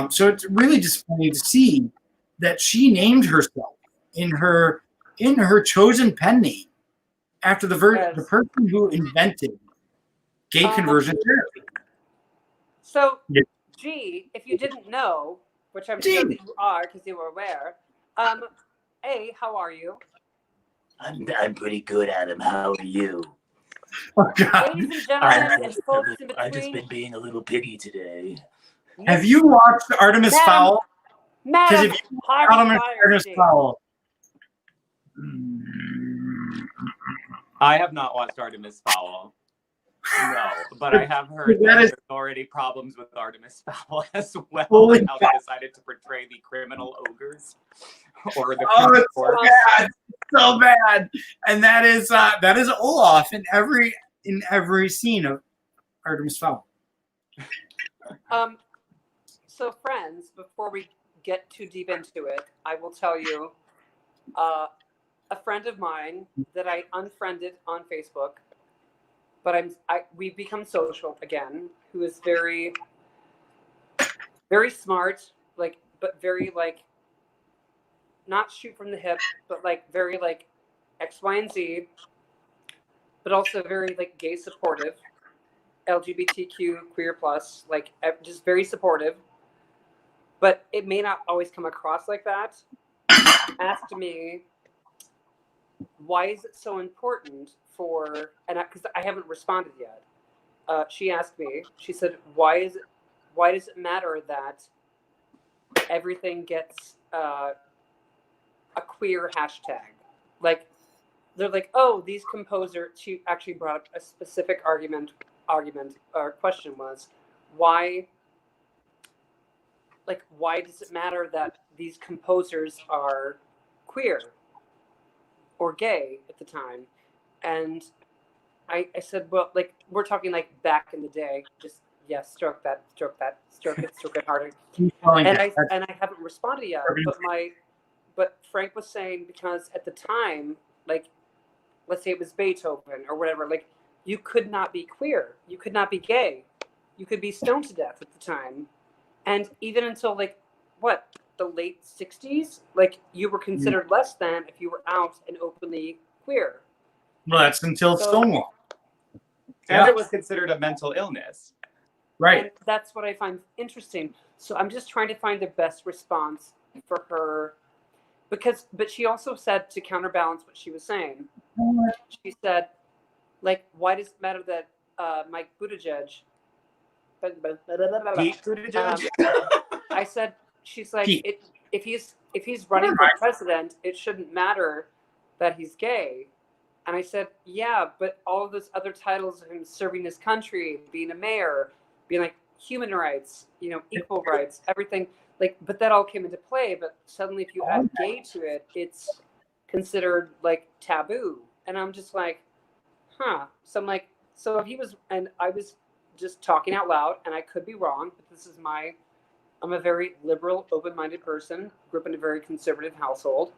C: So it's really disappointing to see that she named herself in her chosen pen name after the person who invented gay conversion therapy.
A: So,
C: Yeah.
A: G, if you didn't know, which I'm sure that you are because you were aware, A, how are you?
D: I'm pretty good, Adam. How are you?
C: Oh God!
A: Ladies and gentlemen, and folks in
D: I've just
A: between.
D: been being a little piggy today.
C: Have you watched Artemis
A: Madam,
C: Fowl?
A: Madam,
C: If you
A: Harvey
C: Artemis
A: Firestein.
C: Fowl.
E: I have not watched Artemis Fowl. No, but I have heard
C: That
E: that
C: is-
E: there's already problems with Artemis Fowl as well,
C: Holy
E: and how they decided to portray the criminal ogres or the
C: Oh, it's so
E: criminal
C: bad, so bad, and that is Olaf in every scene of Artemis Fowl.
A: So, friends, before we get too deep into it, I will tell you a friend of mine that I unfriended on Facebook, but we've become social again, who is very, very smart, like, but very, like, not shoot from the hip, but, like, very, like, X, Y, and Z, but also very, like, gay supportive, LGBTQ, queer plus, like, just very supportive. But it may not always come across like that. Asked me, why is it so important for, and because I haven't responded yet. She asked me, she said, why does it matter that everything gets a queer hashtag? Like, they're like, oh, these composers, she actually brought up a specific argument or question was, why does it matter that these composers are queer or gay at the time? And I said, well, like, we're talking like back in the day, just stroke it harder. And I haven't responded yet, but Frank was saying, because at the time, like, let's say it was Beethoven or whatever, like, you could not be queer, you could not be gay, you could be stoned to death at the time. And even until, like, what, the late 60s, like, you were considered less than if you were out and openly queer.
C: Well, that's until Stonewall.
E: And it was considered a mental illness.
C: Right.
A: And that's what I find interesting. So I'm just trying to find the best response for her, but she also said, to counterbalance what she was saying, she said, like, why does it matter that Mike Buttigieg
E: Pete Buttigieg.
A: I said, she's like,
C: Pete.
A: if he's running for president, it shouldn't matter that he's gay. And I said, yeah, but all of those other titles of him serving his country, being a mayor, being like human rights, equal rights, everything, like, but that all came into play. But suddenly, if you add gay to it, it's considered like taboo. And I'm just like, huh. So I'm like, so if he was, and I was just talking out loud, and I could be wrong, but this is I'm a very liberal, open-minded person, grew up in a very conservative household,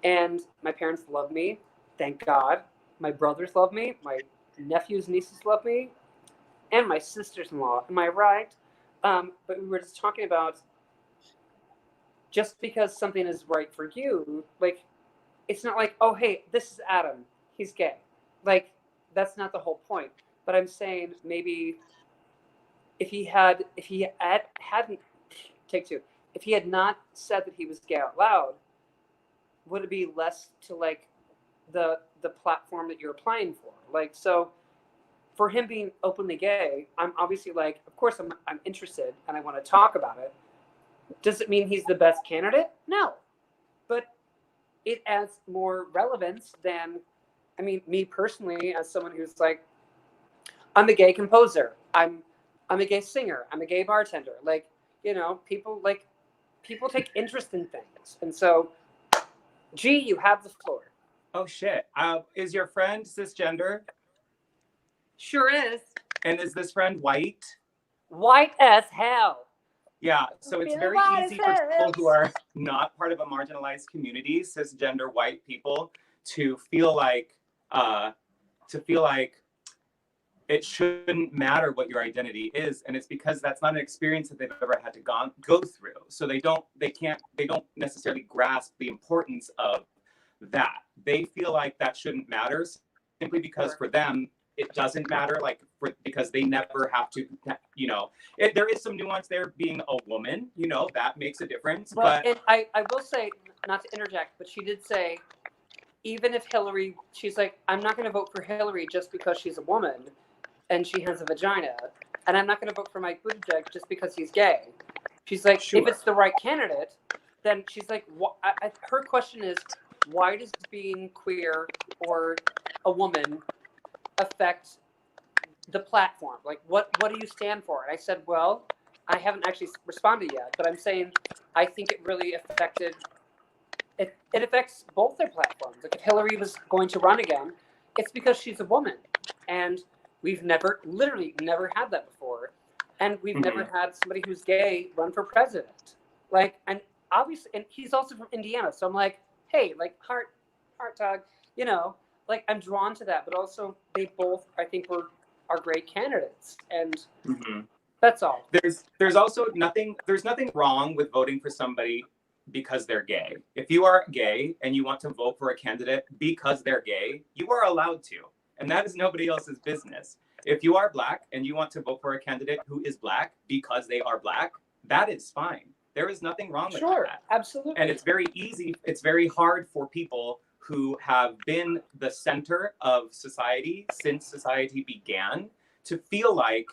A: and my parents love me. Thank God. My brothers love me. My nephews, nieces love me. And my sisters-in-law. Am I right? But we were just talking about just because something is right for you, like, it's not like, oh, hey, this is Adam. He's gay. Like, that's not the whole point. But I'm saying maybe if he hadn't, take two, if he had not said that he was gay out loud, would it be less to like the platform that you're applying for? Like, so for him being openly gay, I'm obviously like, of course I'm interested and I want to talk about it. Does it mean he's the best candidate? No, but it adds more relevance than, I mean, me personally, as someone who's like, I'm a gay composer, I'm a gay singer, I'm a gay bartender. Like, people take interest in things, and so, G, you have the floor.
E: Oh shit. Is your friend cisgender?
A: Sure is.
E: And is this friend white?
A: White as hell.
E: Yeah, so it's very easy for people who are not part of a marginalized community, cisgender white people, to feel like it shouldn't matter what your identity is, and it's because that's not an experience that they've ever had to go through. So they don't necessarily grasp the importance of that. They feel like that shouldn't matter simply because for them it doesn't matter, because they never have to, there is some nuance there being a woman, that makes a difference.
A: Well,
E: but
A: and I will say, not to interject, but she did say, even if Hillary, she's like, I'm not going to vote for Hillary just because she's a woman and she has a vagina, and I'm not going to vote for Mike Buttigieg just because he's gay. She's like,
E: Sure.
A: If it's the right candidate, then she's like, her question is, why does being queer or a woman affect the platform? Like, what do you stand for? And I said, well, I haven't actually responded yet, but I'm saying I think it really affected. It affects both their platforms. Like, if Hillary was going to run again, it's because she's a woman, and we've literally never had that before, and we've never had somebody who's gay run for president. Like, and obviously, and he's also from Indiana, so I'm like, hey, like, heart tug, like, I'm drawn to that, but also they both, I think, are great candidates, and that's all.
E: There's also nothing wrong with voting for somebody because they're gay. If you are gay and you want to vote for a candidate because they're gay, you are allowed to, and that is nobody else's business. If you are Black and you want to vote for a candidate who is Black because they are Black, that is fine. There is nothing wrong with that.
A: Absolutely.
E: And it's very easy. It's very hard for people who have been the center of society since society began to feel like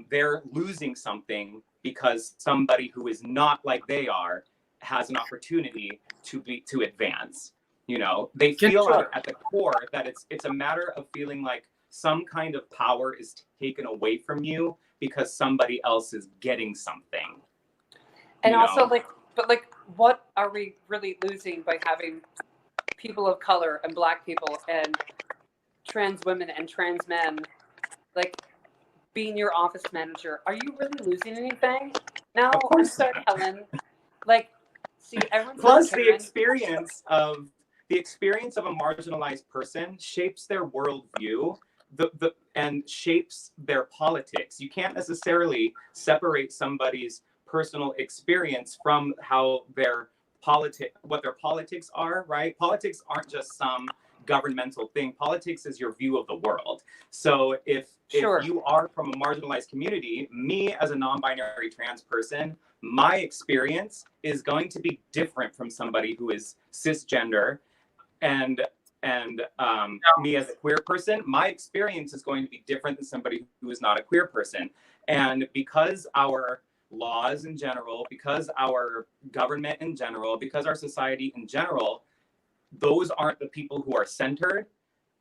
E: they're losing something because somebody who is not like they are has an opportunity to advance. They feel like at the core that it's a matter of feeling like some kind of power is taken away from you because somebody else is getting something.
A: And also, what are we really losing by having people of color and Black people and trans women and trans men, like, being your office manager? Are you really losing anything? No,
E: Of course.
A: I'm sorry, Helen. Like, see, everyone's
E: Plus the experience of a marginalized person shapes their worldview and shapes their politics. You can't necessarily separate somebody's personal experience from how what their politics are, right? Politics aren't just some governmental thing. Politics is your view of the world. So if you are from a marginalized community, me as a non-binary trans person, my experience is going to be different from somebody who is cisgender, and me as a queer person, my experience is going to be different than somebody who is not a queer person. And because our laws in general, because our government in general, because our society in general, those aren't the people who are centered.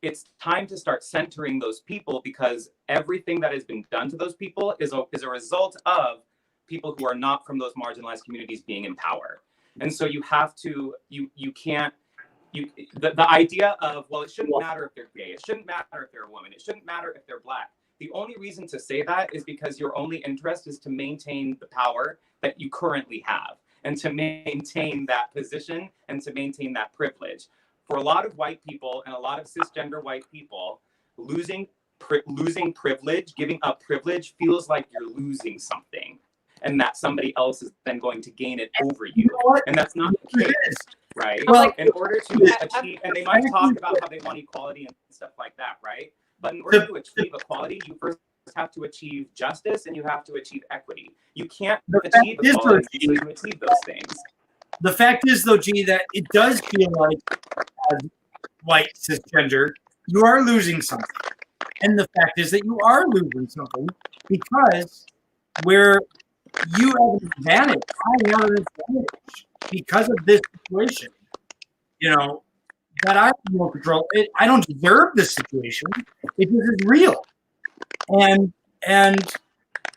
E: It's time to start centering those people, because everything that has been done to those people is a result of people who are not from those marginalized communities being in power. And so you have to, you can't, the idea of, well, it shouldn't matter if they're gay, it shouldn't matter if they're a woman, it shouldn't matter if they're Black. The only reason to say that is because your only interest is to maintain the power that you currently have, and to maintain that position and to maintain that privilege. For a lot of white people and a lot of cisgender white people, losing privilege, giving up privilege, feels like you're losing something, and that somebody else is then going to gain it over you. And that's not the case, right?
C: Well,
E: in order to achieve, and they might talk about how they want equality and stuff like that, right? But in order to achieve equality, you first have to achieve justice and you have to achieve equity. You can't achieve equality until you achieve those things.
C: The fact is, though, G, that it does feel like, as white cisgender, you are losing something. And the fact is that you are losing something, because where you have an advantage, I have an advantage because of this situation. You know, that I have more control. I don't deserve this situation. It is real. And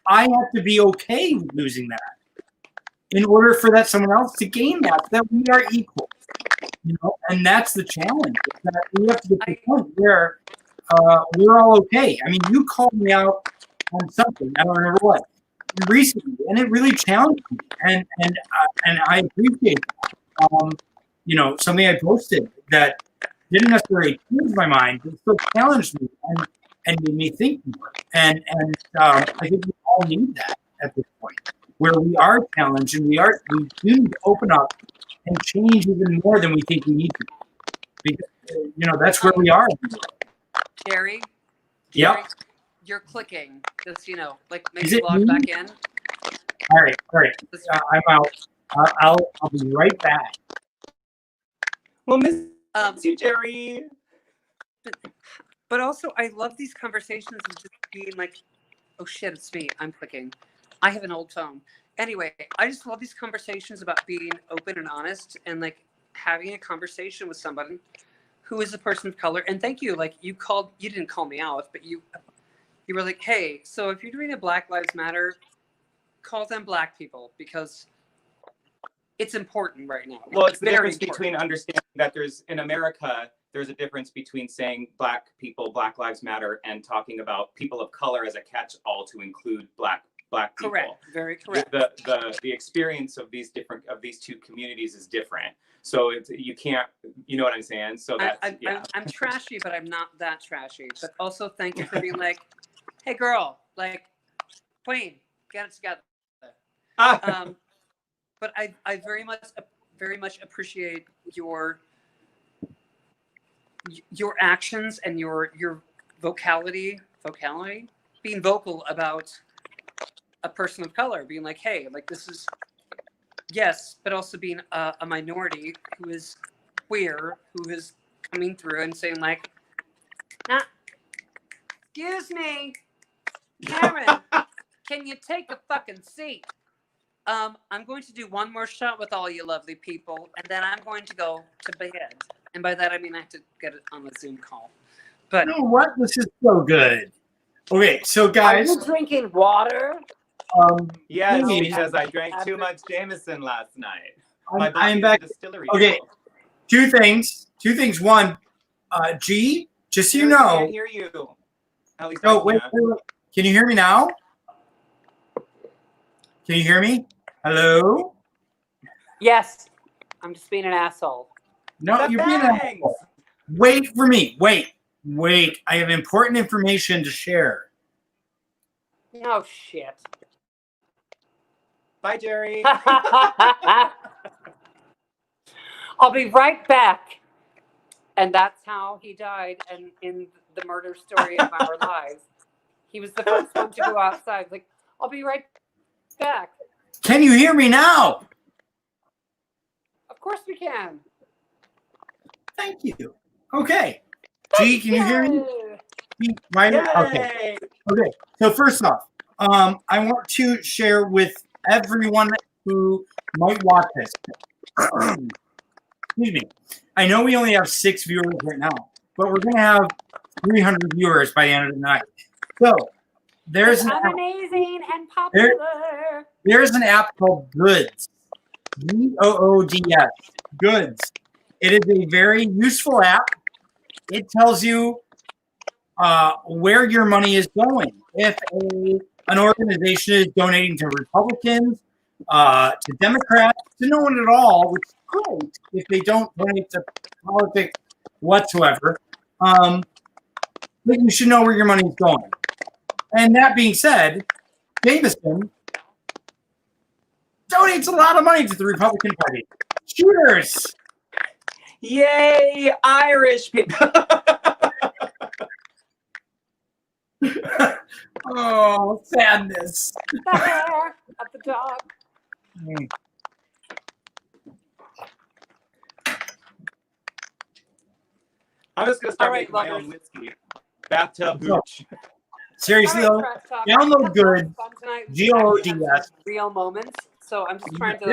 C: I have to be okay with losing that in order for that someone else to gain that we are equal. You know, and that's the challenge. That we have to get to the point where we're all okay. I mean, you called me out on something, I don't remember what, recently, and it really challenged me. And I appreciate that. You know, something I posted that didn't necessarily change my mind, but still challenged me and made me think more. And I think we all need that at this point, where we are challenged and we do need to open up and change even more than we think we need to. Because, you know, that's where we are.
A: Jerry?
C: Yep.
A: Jerry, you're clicking, just, you know, like maybe log back in.
C: All right. I'm out. I'll be right back.
E: Well, miss you, Jerry.
A: But also, I love these conversations of just being like, oh shit, it's me. I'm clicking. I have an old phone. Anyway, I just love these conversations about being open and honest and like having a conversation with someone who is a person of color. And thank you. Like you didn't call me out, but you were like, hey, so if you're doing a Black Lives Matter, call them Black people, because it's important right now.
E: Well, it's the difference between understanding that in America, there's a difference between saying Black people, Black Lives Matter, and talking about people of color as a catch-all to include Black people.
A: Correct. Very correct.
E: The experience of these two communities is different. So you can't, you know what I'm saying? So
A: I'm trashy, but I'm not that trashy. But also thank you for being like, hey girl, like, Queen, get it together. But I very much appreciate your actions and your vocality, being vocal about a person of color, being like, hey, like this is, yes, but also being a minority who is queer, who is coming through and saying like, nah, excuse me, Karen, can you take a fucking seat? I'm going to do one more shot with all you lovely people, and then I'm going to go to bed. And by that, I mean I have to get it on the Zoom call. But
C: you know what? This is so good. Okay, so guys.
A: Are you drinking water?
E: Yes,
C: please.
E: because I drank too much Jameson last night.
C: I'm back. Okay, two things. One, G, just so you know.
E: I can't hear you. At least
C: wait. Can you hear me now? Can you hear me? Hello?
A: Yes. I'm just being an asshole.
C: No, you're being an asshole. Wait for me. Wait. I have important information to share.
A: No shit.
E: Bye, Jerry.
A: I'll be right back. And that's how he died, and in the murder story of our lives. He was the first one to go outside. Like, I'll be right back.
C: Can you hear me now?
A: Of course we can.
C: Thank you. Okay. G, can you hear me? Okay. So first off, I want to share with everyone who might watch this. Excuse me. I know we only have 6 viewers right now, but we're going to have 300 viewers by the end of the night. So there's an
A: I'm
C: app,
A: amazing and popular.
C: there's an app called Goods. Goods. Goods. It is a very useful app. It tells you where your money is going. If an organization is donating to Republicans, to Democrats, to no one at all, which is great if they don't donate to politics whatsoever. But you should know where your money is going. And that being said, Jameson donates a lot of money to the Republican Party. Cheers!
E: Yay, Irish people.
C: Oh, sadness.
A: The hair of the dog.
E: I'm just gonna start
A: All right,
E: making my
A: lovers.
E: own whiskey. Bathtub hooch.
C: Seriously,
A: All
C: though,
A: right, Trash Talk.
C: download
A: We have
C: Goods.
A: fun tonight. We
C: Goods.
A: actually had some real moments. So I'm just trying to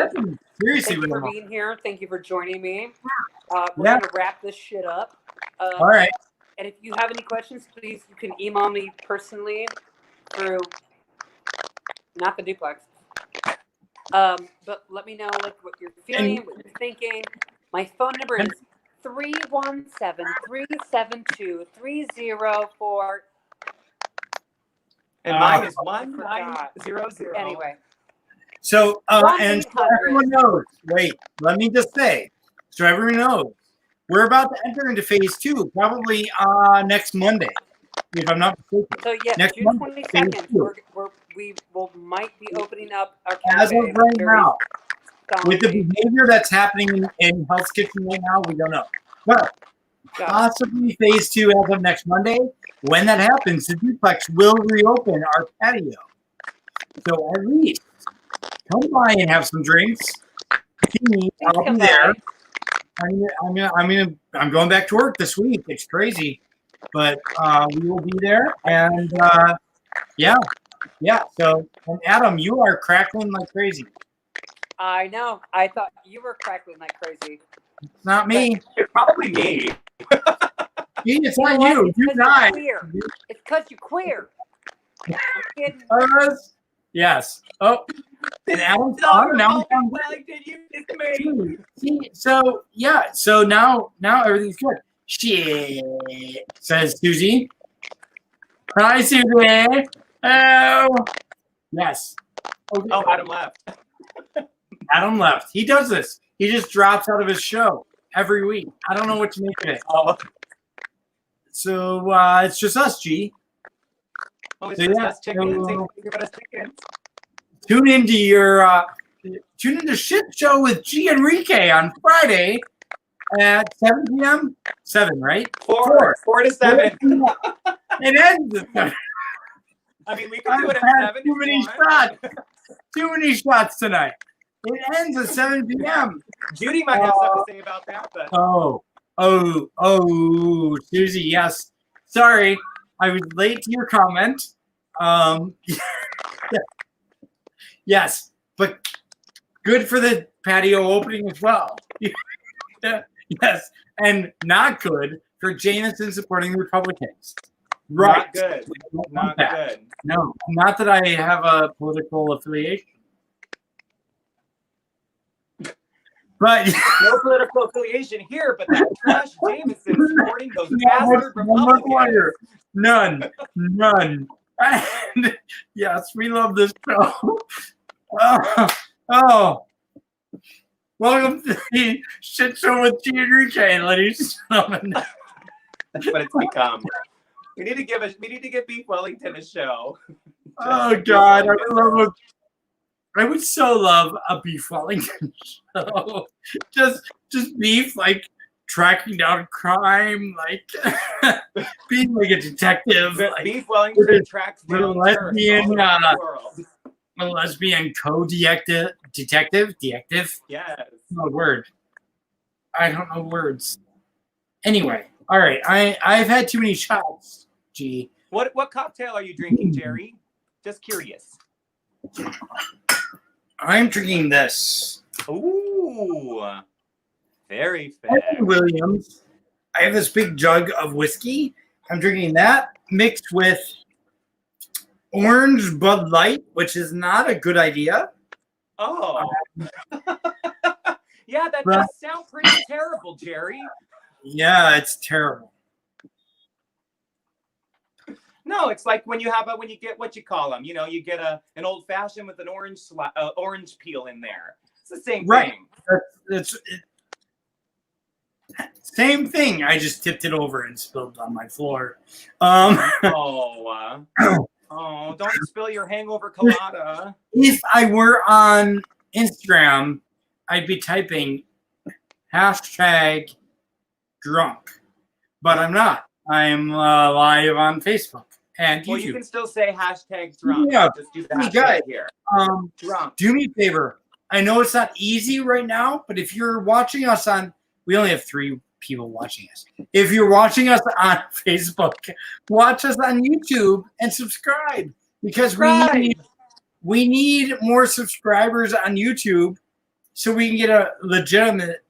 C: seriously,
A: thank you for
C: real.
A: being here. Thank you for joining me. We're
C: Yeah.
A: gonna wrap this shit up.
C: All right.
A: And if you have any questions, please you can email me personally through not the duplex. But let me know like what you're feeling, what you're thinking. My phone number is 317-372-304.
E: And mine is
A: forgot.
E: 1900.
A: Anyway,
C: So, and so
A: 1-800.
C: everyone knows, wait, let me just say, so everyone knows, we're about to enter into phase 2, probably next Monday, if I'm not mistaken.
A: so yeah,
C: Next
A: June
C: month,
A: 22nd,
C: phase 2.
A: we might be opening up our
C: As
A: cafe.
C: of right
A: Very
C: now, with the
A: solemnly.
C: behavior that's happening in Hell's Kitchen right now, we don't know. But
A: Got it.
C: possibly phase 2 as of next Monday. When that happens, the duplex will reopen our patio. So at least come by and have some drinks. See me, I'll be
A: come
C: there.
A: by.
C: I'm going back to work this week. It's crazy, but we will be there. And yeah. So, and Adam, you are crackling like crazy.
A: I know. I thought you were crackling like crazy.
C: It's not me.
E: It's probably me.
C: Gee, it's
A: You know
C: not
A: what?
C: you.
A: It's
C: You
A: 'cause you're
C: died.
A: queer. It's because you're queer. I'm kidding.
C: Yes. Oh, and Adam's
E: No,
C: on. Now
E: you're
C: I'm
E: Wellington, you dissed me.
C: See, so yeah, so now everything's good. Shit, says Susie. Hi, Susie. Oh, yes. Okay.
E: Oh, Adam left.
C: Adam left. He does this. He just drops out of his show every week. I don't know what to make of it.
E: Oh,
C: So it's just us, G.
E: it's
C: So,
E: just
C: yeah,
E: us chickens.
C: so-
E: Think about us chickens.
C: Tune into Shit Show with G Enrique on Friday at 7 p.m. 7, right?
E: 4 to 7.
C: It ends at 7.
E: I mean, we could do
C: I've
E: it at
C: had
E: 7.
C: too
E: if
C: many
E: you want.
C: shots. Too many shots tonight. It ends at 7 p.m.
E: Judy might have something to say about that, but
C: Oh, Susie, yes. Sorry, I was late to your comment. Yes, but good for the patio opening as well. Yes, and not good for Jameson supporting the Republicans. Right.
E: not good.
C: We don't want
E: Not
C: that.
E: good.
C: No, not that I have a political affiliation. But
E: No political affiliation here, but that trash Jameson supporting those bastard
C: one more
E: Republicans.
C: player. None. And yes, we love this show. Oh. Welcome to the Shit Show with G Enrique, ladies and gentlemen.
E: That's what it's become. We need to give Beef Wellington a show.
C: Oh God, I would so love a Beef Wellington show. Just Beef like tracking down crime, like being like a detective, like
E: Beef Wellington tracks
C: with a
E: down
C: lesbian,
E: terrorists all over the world.
C: a lesbian detective.
E: Yes.
C: No word. I don't know words. Anyway, all right. I've had too many shots. G.
E: What cocktail are you drinking, Jerry? Just curious.
C: I'm drinking this.
E: Ooh, very
C: Hey,
E: fair.
C: Williams. I have this big jug of whiskey. I'm drinking that mixed with orange Bud Light, which is not a good idea.
E: Oh. Yeah, that does sound pretty terrible, Jerry.
C: Yeah, it's terrible.
E: No, it's like when you get what you call them. You know, you get an old fashioned with an orange peel in there. It's the same
C: Right.
E: thing.
C: Same thing. I just tipped it over and spilled on my floor.
E: Oh, don't spill your hangover colada.
C: If I were on Instagram, I'd be typing hashtag drunk, but I'm not. I'm live on Facebook and YouTube.
E: Well, you can still say hashtag drunk.
C: Yeah,
E: Just do the
C: you
E: hashtag
C: guys.
E: here.
C: Drunk. Do me a favor. I know it's not easy right now, but if you're watching us on, we only have 3 people watching us. If you're watching us on Facebook, watch us on YouTube and subscribe because we need more subscribers on YouTube so we can get a legitimate.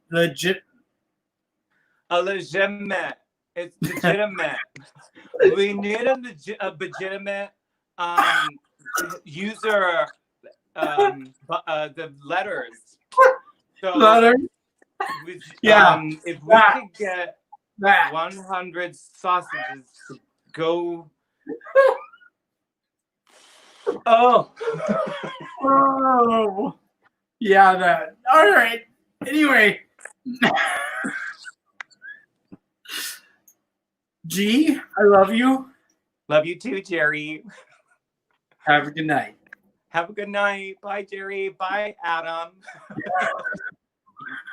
E: It's legitimate. We need a legitimate user. The letters. So
C: Yeah.
E: If we could get 100 sausages to go. Oh.
C: Oh. Yeah, that. All right. Anyway. G, I love you.
E: Love you too, Jerry.
C: Have a good night.
E: Have a good night. Bye, Jerry. Bye, Adam. You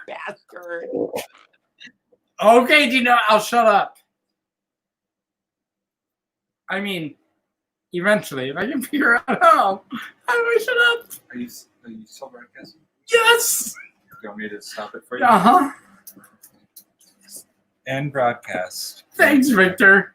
E: bastard.
C: Okay, Dina, I'll shut up. I mean, eventually, if I can figure out how do I shut up?
F: Are you still broadcasting?
C: Yes.
F: Do you want me to stop it for you?
C: Uh-huh.
F: And broadcast.
C: Thanks, Victor.